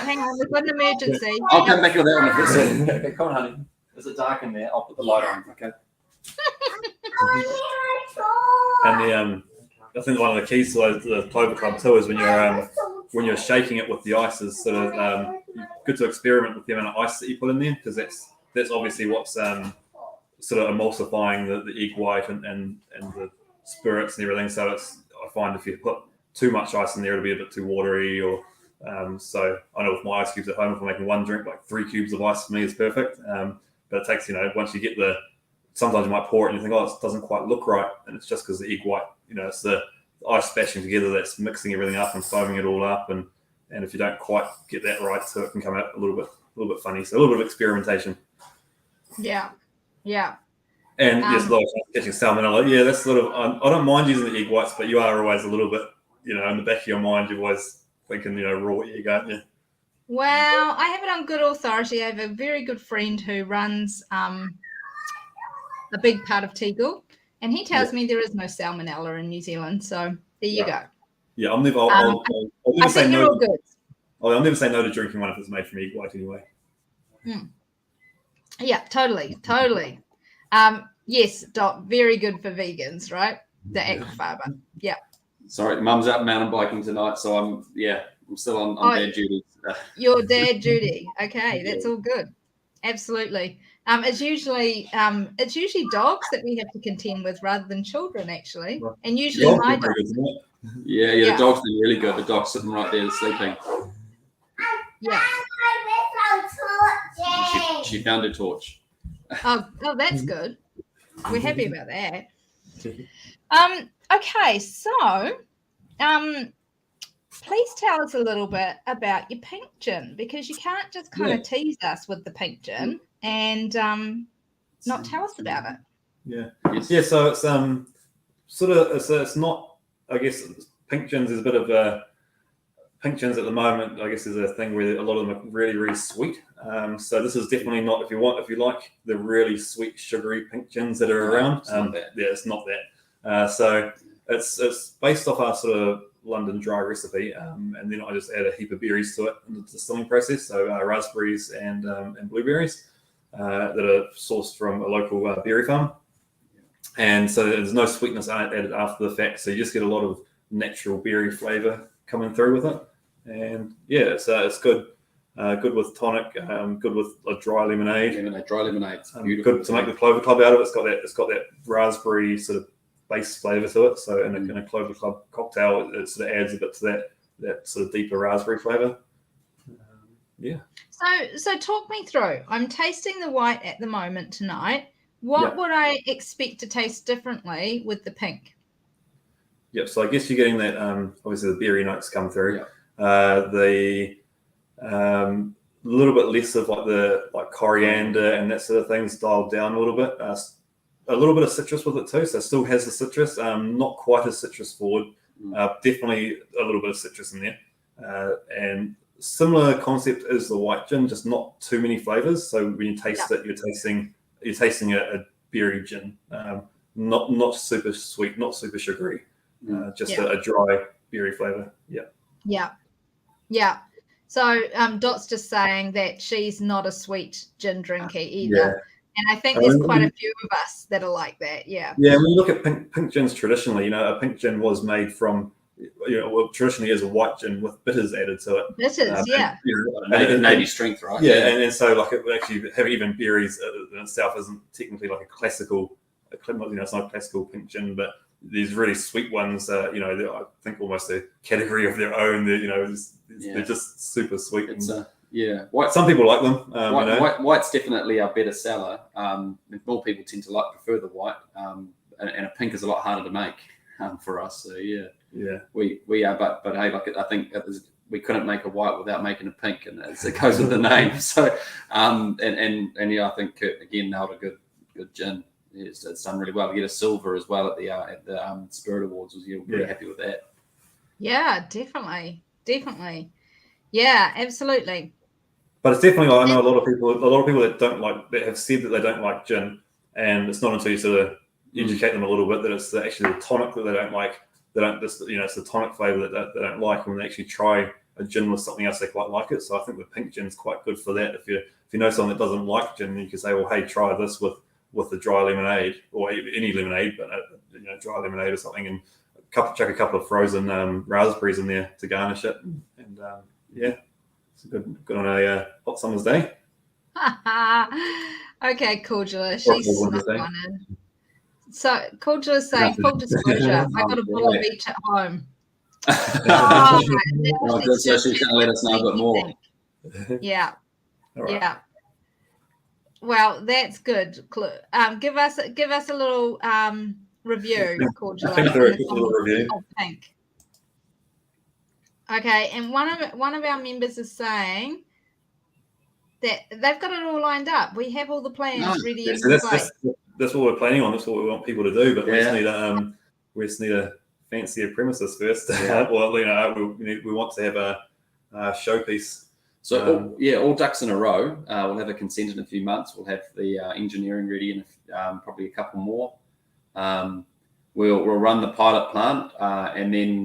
Hang on, we've got an emergency. I'll come back with that one if it's okay. Come on, honey. Is it dark in there? I'll put the light on. Okay. And I think one of the keys to the Clover Club too is when you're shaking it with the ice is sort of good to experiment with the amount of ice that you put in there, because that's obviously what's sort of emulsifying the egg white and the spirits and everything. So I find if you put too much ice in there, it'll be a bit too watery. Or so I know with my ice cubes at home, if I'm making one drink, like 3 cubes of ice for me is perfect. But it takes once you get sometimes you might pour it and you think, oh, it doesn't quite look right, and it's just because the egg white, it's the ice bashing together that's mixing everything up and foaming it all up, and if you don't quite get that right, so it can come out a little bit funny. So a little bit of experimentation. Yeah. And yes, like catching salmonella. Yeah, that's sort of. I don't mind using the egg whites, but you are always a little bit, in the back of your mind, you're always thinking, raw egg, aren't you? Well, I have it on good authority. I have a very good friend who runs a big part of Tegel, and he tells me there is no salmonella in New Zealand. So there you go. Yeah, I'll never say no. All good. I'll never say no to drinking one if it's made from egg white anyway. Yeah, totally. Yes, Doc, very good for vegans, right? The Aquafaba. Yeah. Sorry, Mum's out mountain biking tonight, so I'm still on dad duty. Your dad duty. Okay, that's all good. Absolutely. It's usually dogs that we have to contend with rather than children, actually. And usually my dog. Yeah, the dog's been really good. The dog's sitting right there sleeping. Yeah. She found her torch. Oh, that's good. We're happy about that. Okay, so please tell us a little bit about your pink gin, because you can't just kind of tease us with the pink gin and not tell us about it. Yeah. Yes. Yeah. So it's it's not. I guess pink gins is a bit of pink gins at the moment. I guess is a thing where a lot of them are really, really sweet. So this is definitely not if you like the really sweet, sugary pink gins that are around. It's not that. So it's based off our sort of London dry recipe, and then I just add a heap of berries to it in the distilling process. So raspberries and blueberries that are sourced from a local berry farm. And so there's no sweetness added after the fact. So you just get a lot of natural berry flavor coming through with it. And yeah, it's good. Good with tonic. Good with a dry lemonade. Dry lemonade. Beautiful. Good to make the Clover Club out of it. It's got that raspberry sort of base flavor to it. So in a Clover Club cocktail, it sort of adds a bit to that sort of deeper raspberry flavor. So talk me through. I'm tasting the white at the moment tonight. What would I expect to taste differently with the pink? Yep. So I guess you're getting that. Obviously, the berry notes come through. The little bit less of like coriander and that sort of thing's dialed down a little bit. a little bit of citrus with it too. So it still has the citrus, not quite as citrus forward. Definitely a little bit of citrus in there. And similar concept as the white gin, just not too many flavors. So when you taste it, you're tasting a berry gin. Not super sweet, not super sugary. Just a dry berry flavor. Yeah. So Dot's just saying that she's not a sweet gin drinker either. And I think there's quite a few of us that are like that. Yeah. Yeah, when you look at pink gins traditionally, a pink gin was made from, traditionally is a white gin with bitters added to it. Bitters, Navy strength, right? Yeah, and so like it would actually have even berries in itself isn't technically like a classical, it's not a classical pink gin, but these really sweet ones, I think almost a category of their own. They're just super sweet. White. Some people like them. White's definitely our better seller. More people tend to prefer the white, and a pink is a lot harder to make for us. So we are. But hey, I think we couldn't make a white without making a pink, and it goes with the name. So I think Kurt again nailed a good gin. It's done really well. To get a silver as well at the Spirit Awards was really happy with that. Yeah, definitely. Yeah, absolutely. But it's definitely, I know a lot of people that have said that they don't like gin, and it's not until you sort of educate them a little bit that it's actually the tonic that they don't like. It's the tonic flavor that they don't like, and when they actually try a gin with something else, they quite like it. So I think the pink gin is quite good for that. If you know someone that doesn't like gin, you can say, well, hey, try this with the dry lemonade, or any lemonade, but dry lemonade or something, and chuck a couple of frozen raspberries in there to garnish it, and it's good on a hot summer's day. Okay, Cordula, she's snuck one in. So Cordula's saying, full disclosure, I got a bottle of each at home. So she's going to let us know a bit more. Yeah. Yeah. Well, that's good. Give us a little review, Cordula. I think there is a little review. Pink. Okay, and one of our members is saying that they've got it all lined up. We have all the plans ready in place. That's what we're planning on. That's what we want people to do. But we just need a fancier premises first. Well, we want to have a showpiece. So all ducks in a row. We'll have a consent in a few months. We'll have the engineering ready in probably a couple more. We'll run the pilot plant, and then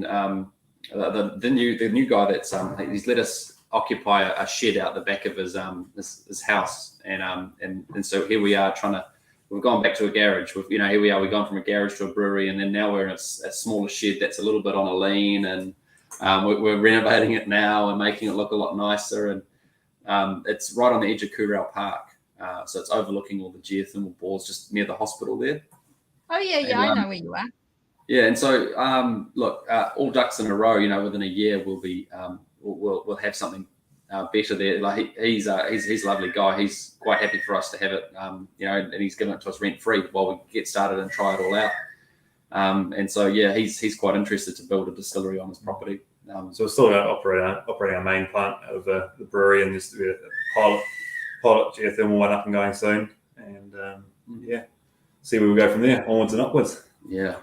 the new guy that's he's let us occupy a shed out the back of his house, and so here we are we've gone back to a garage. Here we are. We've gone from a garage to a brewery, and then now we're in a smaller shed that's a little bit on a lean, and we're renovating it now and making it look a lot nicer. And it's right on the edge of Kurau Park, so it's overlooking all the geothermal bores just near the hospital there. Oh yeah, I know where you are. Yeah, and so look, all ducks in a row. Within a year we'll have something better there. Like he's a lovely guy. He's quite happy for us to have it, and he's given it to us rent free while we get started and try it all out. And so he's quite interested to build a distillery on his property. So we're still operating our main plant out of the brewery, and there's to be a pilot geothermal one up and going soon, and see where we go from there, onwards and upwards. Yeah.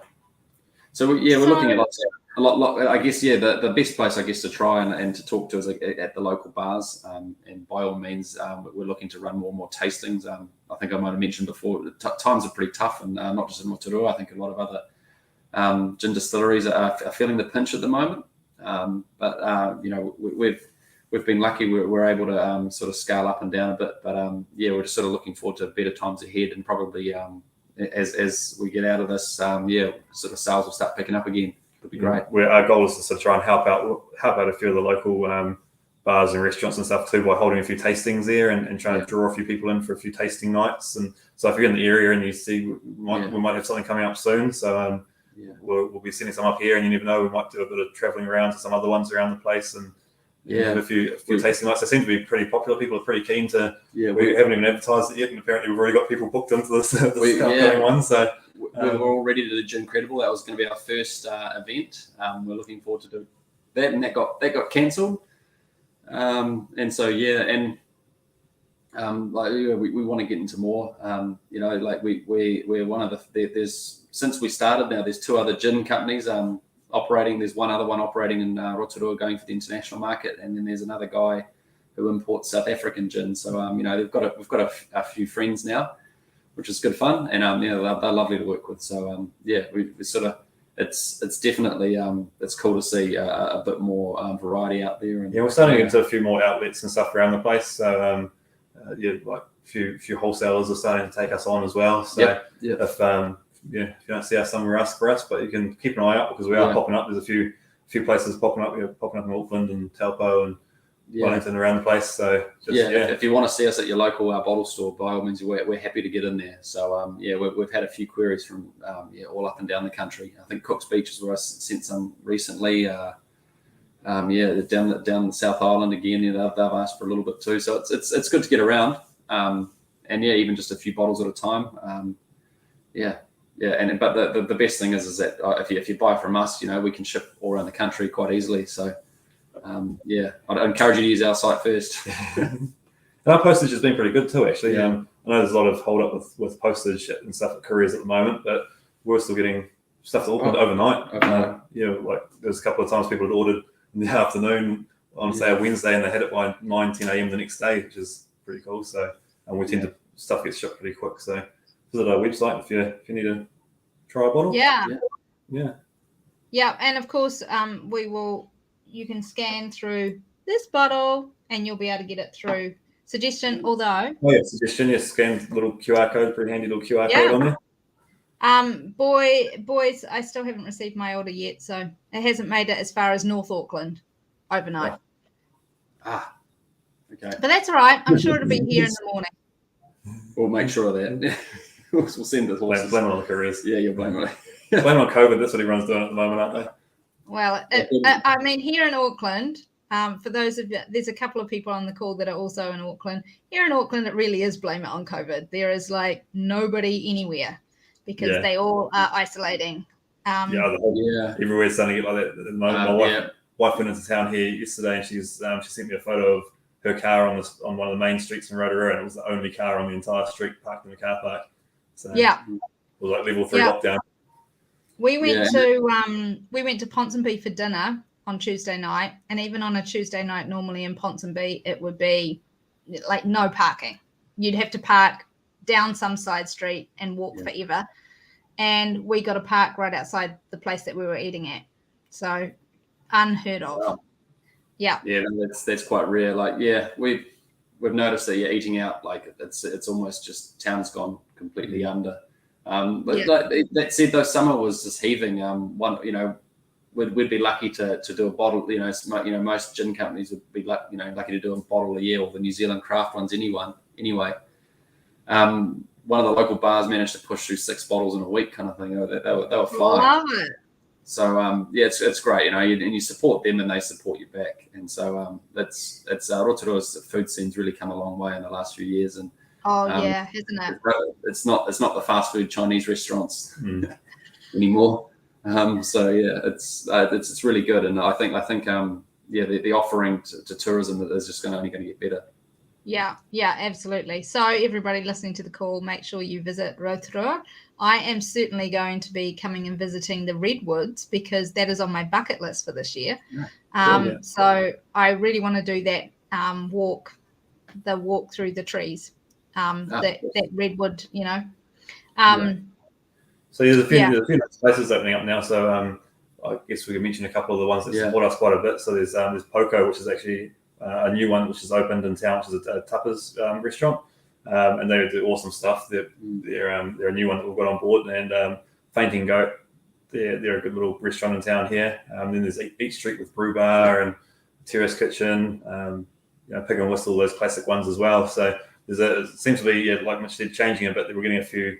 So we're looking at a lot. I guess the best place I guess to try and to talk to is at the local bars. And by all means, we're looking to run more and more tastings. I think I might have mentioned before, times are pretty tough, and not just in Rotorua. I think a lot of other gin distilleries are feeling the pinch at the moment. But we've been lucky. We're able to sort of scale up and down a bit. But we're just sort of looking forward to better times ahead, and probably as we get out of this, sort of sales will start picking up again. It'll be great. Our goal is to sort of try and help out a few of the local bars and restaurants and stuff too by holding a few tastings there and trying to draw a few people in for a few tasting nights. And so if you're in the area and you see we might have something coming up soon, so we'll be sending some up here, and you never know, we might do a bit of traveling around to some other ones around the place and have a few tasting nights. They seem to be pretty popular. People are pretty keen to. Yeah, we haven't even advertised it yet, and apparently we've already got people booked into this upcoming one. So we're all ready to do Gin Credible. That was going to be our first event. We're looking forward to do that, and that got cancelled. And so and like we want to get into more. Like we're one of there's since we started now. There's 2 other gin companies operating. There's one other one operating in Rotorua, going for the international market, and then there's another guy who imports South African gin. So we've got a few friends now, which is good fun, and they're lovely to work with. So we sort of. It's definitely it's cool to see a bit more variety out there. And, we're starting to get into a few more outlets and stuff around the place. So like a few wholesalers are starting to take us on as well. So if you don't see us somewhere else for us, but you can keep an eye out because we are popping up. There's a few places popping up. We're popping up in Auckland and Taupo and Wellington around the place. So if you want to see us at your local bottle store, by all means, we're happy to get in there. So we've had a few queries from all up and down the country. I think Cook's Beach is where I sent some recently. Down the South Island again. They've asked for a little bit too. So it's good to get around. Even just a few bottles at a time. But the best thing is that if you buy from us, we can ship all around the country quite easily. So. I'd encourage you to use our site first. And our postage has been pretty good too, actually. I know there's a lot of hold up with postage and stuff at couriers at the moment, but we're still getting stuff to Auckland overnight. Like there's a couple of times people had ordered in the afternoon on say a Wednesday, and they had it by 9-10 a.m. the next day, which is pretty cool. So, and we tend to stuff gets shipped pretty quick. So visit our website if you need to try a bottle. And of course you can scan through this bottle and you'll be able to get it through suggestion, although suggestion, scan the little QR code, pretty handy little QR code on there. Boys, I still haven't received my order yet, so it hasn't made it as far as North Auckland overnight. Okay. But that's all right. I'm sure it'll be here in the morning. We'll make sure of that. We'll send the horses. Blame it on the couriers. Yeah, you'll blame it. Blame it on COVID. That's what everyone's doing at the moment, aren't they? Well, here in Auckland, for those of you, there's a couple of people on the call that are also in Auckland. Here in Auckland, it really is blame it on COVID. There is like nobody anywhere because they all are isolating. Everywhere's starting to get like that at the moment. My wife went into town here yesterday, and she sent me a photo of her car on one of the main streets in Rotorua, and it was the only car on the entire street parked in the car park. So it was like level 3 lockdown. We went to Ponsonby for dinner on Tuesday night, and even on a Tuesday night, normally in Ponsonby, it would be like no parking. You'd have to park down some side street and walk forever. And we got a park right outside the place that we were eating at. So unheard of. Wow. Yeah. Yeah, that's quite rare. Like, we've noticed that you're eating out, like it's almost just town's gone completely under. That said, though, summer was just heaving. We'd be lucky to do a bottle. Most gin companies would be lucky to do a bottle a year, or the New Zealand craft ones anyway. One of the local bars managed to push through 6 bottles in a week, kind of thing. They were flying. Love it. So it's great, and you support them and they support you back. And so it's Rotorua's food scene's really come a long way in the last few years. And hasn't it? It's not the fast food Chinese restaurants anymore. It's really good, and I think the offering to tourism is just only going to get better. Yeah, absolutely. So everybody listening to the call, make sure you visit Rotorua. I am certainly going to be coming and visiting the Redwoods because that is on my bucket list for this year. So I really want to do that walk through the trees. That redwood, So there's a few nice places opening up now. So I guess we can mention a couple of the ones that support us quite a bit. So there's Poco, which is actually a new one which has opened in town, which is a tapas restaurant, and they do awesome stuff. They're a new one that we've got on board, and Fainting Goat. They're a good little restaurant in town here. Then there's Eat Street with Brew Bar and Terrace Kitchen. Pick and Whistle, those classic ones as well. So it seems to be like Mitch said, changing a bit. We're getting a few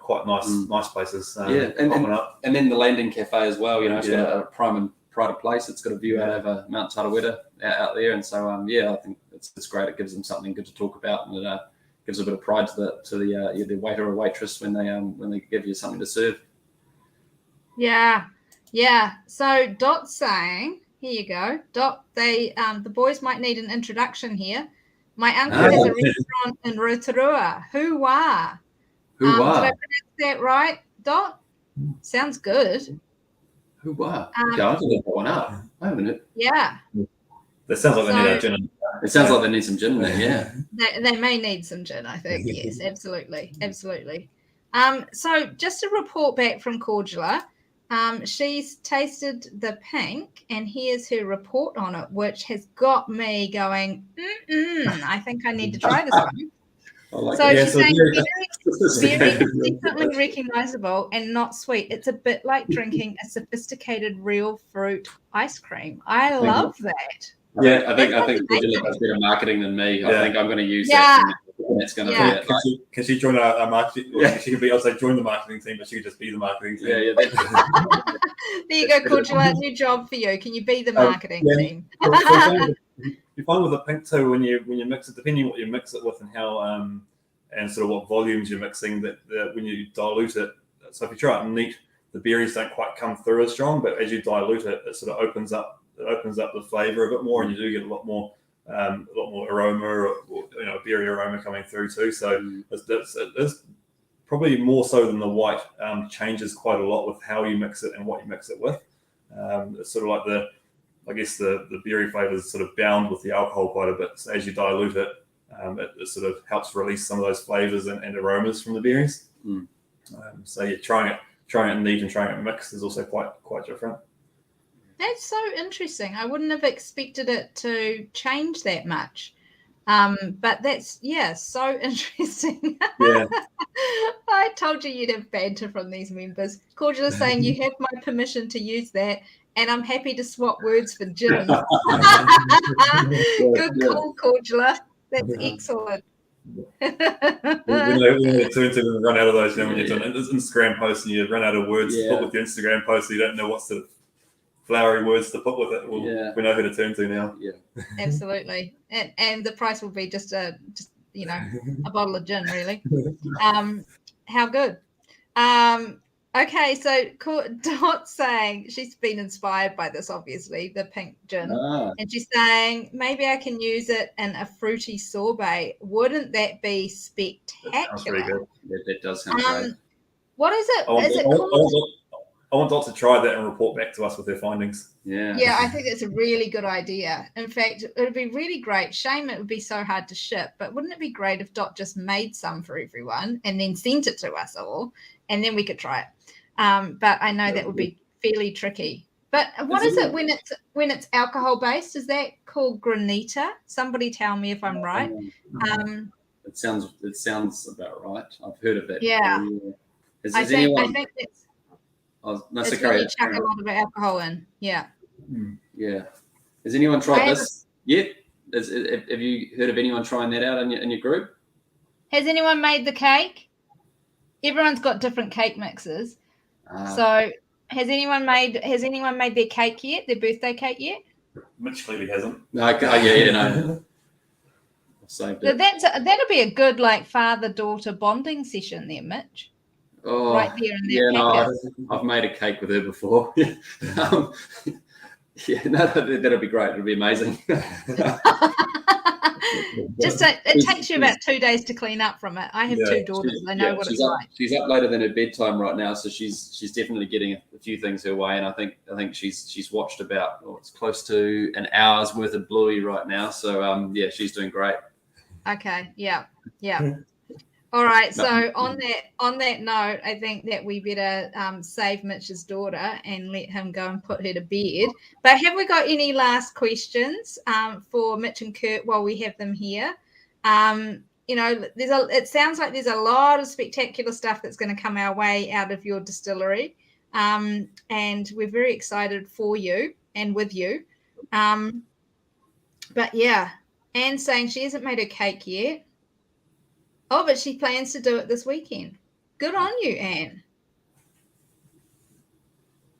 quite nice places. And then the Landing Cafe as well. It's got a pride of place. It's got a view out over Mount Tarawera out there, and so I think it's great. It gives them something good to talk about, and it gives a bit of pride to the waiter or waitress when they give you something to serve. Yeah. So Dot's saying, here you go, Dot. The boys might need an introduction here. My uncle has a restaurant in Rotorua. Hua. Did I pronounce that right, Dot? Sounds good. Hua. Okay, I'll have to look that one up. Wait a minute. Yeah. That sounds like they need a gin. It sounds like they need some gin in there, yeah. They may need some gin, I think. Yes, absolutely. Absolutely. So just a report back from Cordula. She's tasted the pink, and here's her report on it, which has got me going, I think I need to try this one. She's saying very definitely recognizable and not sweet. It's a bit like drinking a sophisticated real fruit ice cream. I love that. Yeah, I think Virginia does better marketing than me. I think I'm going to use that. And that's going to be it. Can she join our marketing? Yeah. She could be. I'll say join the marketing team, but she could just be the marketing team. Yeah. There you go, Cordula. New job for you. Can you be the marketing team? You find with the pink too, when you mix it, depending on what you mix it with and how and sort of what volumes you're mixing, that when you dilute it. So if you try it neat, the berries don't quite come through as strong, but as you dilute it, it sort of opens up the flavor a bit more, and you do get a lot more aroma, or berry aroma coming through too. So it's probably more so than the white. Changes quite a lot with how you mix it and what you mix it with. It's sort of like the berry flavor is sort of bound with the alcohol quite a bit. So as you dilute it, it sort of helps release some of those flavors and aromas from the berries. So you're trying it neat and trying it mixed is also quite different. That's so interesting. I wouldn't have expected it to change that much. But that's, so interesting. Yeah. I told you you'd have banter from these members. Cordula saying you have my permission to use that, and I'm happy to swap words for gin. Good call, Cordula. That's excellent. When you run out of those, when you're doing an Instagram post and you run out of words to put with your Instagram post, you don't know what sort of flowery words to put with it. We know who to turn to now. Yeah, absolutely. And the price will be just a bottle of gin, really. How good. Okay, so Dot's saying she's been inspired by this, obviously, the pink gin. And she's saying, maybe I can use it in a fruity sorbet. Wouldn't that be spectacular? That sounds pretty good. That does sound great. What is it? Is it called? I want Dot to try that and report back to us with their findings. Yeah, I think it's a really good idea. In fact, it would be really great. Shame it would be so hard to ship, but wouldn't it be great if Dot just made some for everyone and then sent it to us all, and then we could try it? But I know that would be fairly tricky. But what is it when it's alcohol based? Is that called granita? Somebody tell me if I'm right. It sounds about right. I've heard of that. Yeah. I think it's. That's it's where you chuck a lot of alcohol in. Yeah. Yeah. Has anyone tried this yet? Have you heard of anyone trying that out in your group? Has anyone made the cake? Everyone's got different cake mixes. So has anyone made their cake yet? Their birthday cake yet? Mitch clearly hasn't. No. No. So that'll be a good father-daughter bonding session there, Mitch. Oh, right there in that packet. I've made a cake with her before. That'll be great. It'll be amazing. It takes you about 2 days to clean up from it. I have two daughters. I know what it's like. She's up later than her bedtime right now, so she's definitely getting a few things her way. And I think she's watched about it's close to an hour's worth of Bluey right now. So she's doing great. Okay. Yeah. All right. So on that note, I think that we better save Mitch's daughter and let him go and put her to bed. But have we got any last questions for Mitch and Kurt while we have them here? It sounds like there's a lot of spectacular stuff that's going to come our way out of your distillery, and we're very excited for you and with you. But yeah, Anne's saying she hasn't made her cake yet. Oh, but she plans to do it this weekend. Good on you, Anne.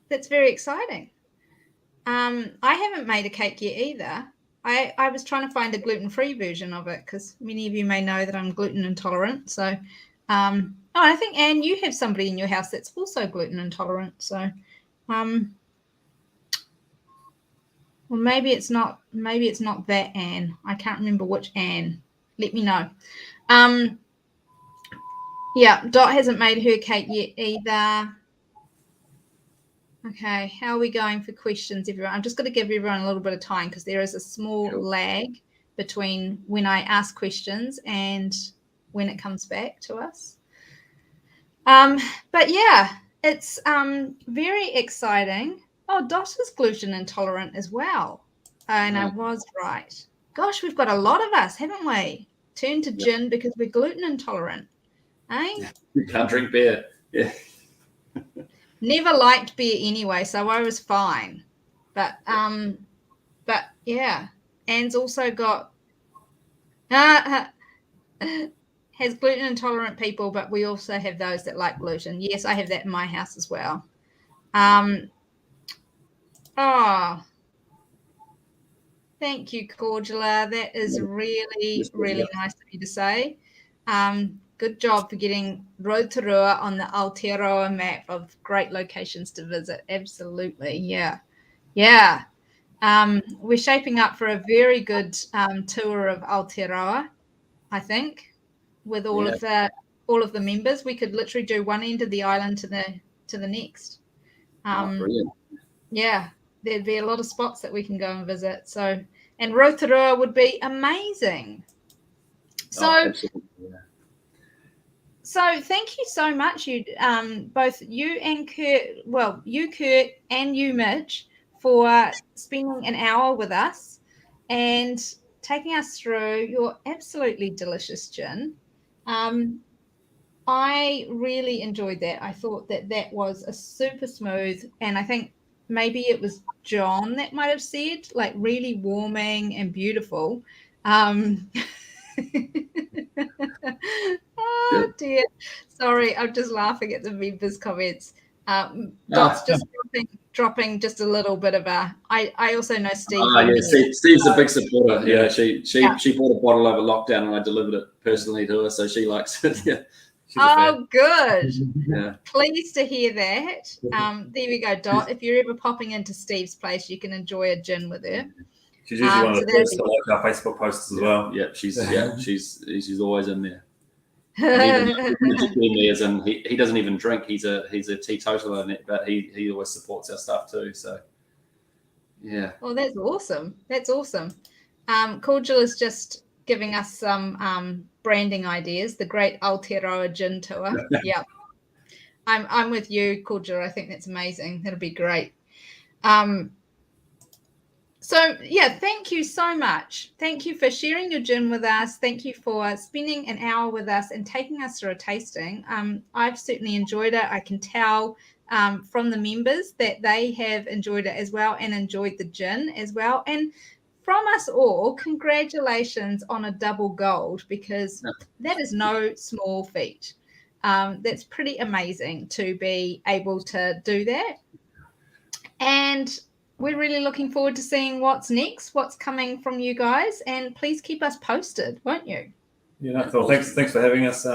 That's very exciting. I haven't made a cake yet either. I was trying to find a gluten-free version of it because many of you may know that I'm gluten intolerant. So, I think, Anne, you have somebody in your house that's also gluten intolerant. So, well, maybe it's not that Anne. I can't remember which Anne. let me know. Yeah, Dot hasn't made her cake yet either. Okay, how are we going for questions, everyone? I'm just going to give everyone a little bit of time because there is a small lag between when I ask questions and when it comes back to us. But yeah, it's very exciting. Oh, Dot is gluten intolerant as well. And I was right. Gosh, we've got a lot of us, haven't we? Turned to gin because we're gluten intolerant. Eh? You can't drink beer. Yeah. Never liked beer anyway, so I was fine. But yeah, Anne's also got has gluten intolerant people, but we also have those that like gluten. Yes, I have that in my house as well. Oh, thank you, Cordula. That is really, really nice of you to say. Good job for getting Rotorua on the Aotearoa map of great locations to visit. Absolutely, yeah. We're shaping up for a very good tour of Aotearoa, I think, with all of the members. We could literally do one end of the island to the next. Brilliant. Yeah, there'd be a lot of spots that we can go and visit. So, and Rotorua would be amazing. So, Absolutely. Yeah. So thank you so much, you both you and Kurt. Well, you Kurt and you Mitch for spending an hour with us and taking us through your absolutely delicious gin. I really enjoyed that. I thought that was a super smooth, and I think maybe it was John that might have said like really warming and beautiful. Oh dear. Sorry, I'm just laughing at the members' comments. Dot's just dropping just a little bit of a. I also know Steve. Steve's a big supporter. Yeah, she bought a bottle over lockdown, and I delivered it personally to her, so she likes it. Yeah. Good. Yeah. Pleased to hear that. There we go, Dot. If you're ever popping into Steve's place, you can enjoy a gin with her. She's usually one of the first to like our Facebook posts as well. Yeah, she's always in there. Particularly as in he doesn't even drink. He's a teetotaler, but he always supports our stuff too. So yeah. Well, that's awesome. Cordial is just giving us some branding ideas. The Great Aotearoa Gin Tour. Yeah, I'm with you, Cordial. I think that's amazing. That'll be great. So yeah, thank you so much. Thank you for sharing your gin with us. Thank you for spending an hour with us and taking us through a tasting. I've certainly enjoyed it. I can tell from the members that they have enjoyed it as well and enjoyed the gin as well. And from us all, congratulations on a double gold, because that is no small feat. That's pretty amazing to be able to do that. And we're really looking forward to seeing what's next, what's coming from you guys, and please keep us posted, won't you? Yeah, cool. Thanks for having us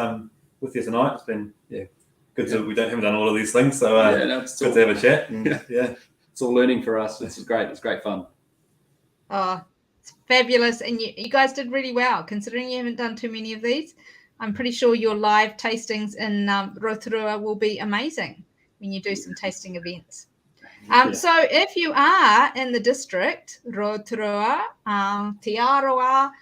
with you tonight. It's been good to we haven't done all of these things, so it's good to have a chat. And, it's all learning for us. It's great. It's great fun. Oh, it's fabulous, and you guys did really well considering you haven't done too many of these. I'm pretty sure your live tastings in Rotorua will be amazing when you do some tasting events. So if you are in the district, Rotorua, Te Aroa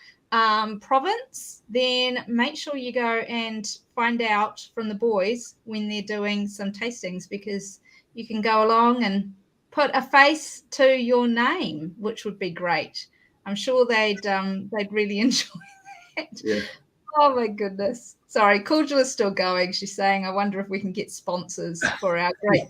province, then make sure you go and find out from the boys when they're doing some tastings, because you can go along and put a face to your name, which would be great. I'm sure they'd really enjoy that. Yeah. Oh my goodness. Sorry, Cordial is still going. She's saying, I wonder if we can get sponsors for our great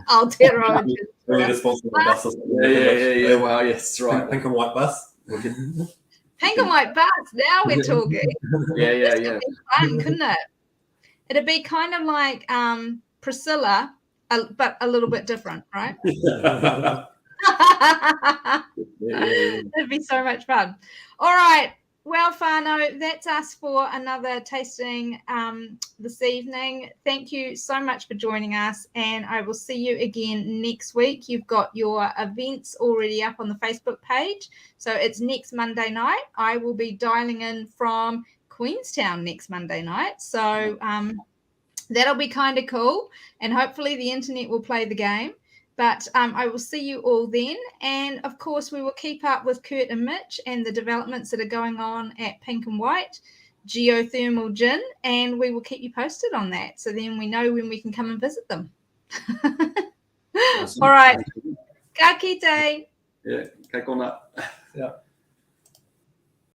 Aotearoa. We need a sponsor on bus or something. Yeah. Wow, yes, right. Pink and white bus. Pink and white bus. Now we're talking. Yeah. Could be fun, couldn't it? It'd be kind of like Priscilla, but a little bit different, right? It'd be so much fun. All right. Well, Whānau, that's us for another tasting this evening. Thank you so much for joining us, and I will see you again next week. You've got your events already up on the Facebook page, so it's next Monday night. I will be dialing in from Queenstown next Monday night, so that'll be kind of cool, and hopefully the internet will play the game. But I will see you all then. And, of course, we will keep up with Kurt and Mitch and the developments that are going on at Pink and White, Geothermal Gin, and we will keep you posted on that. So then we know when we can come and visit them. Awesome. All right. Ka kite. Yeah, kei kona. Yeah.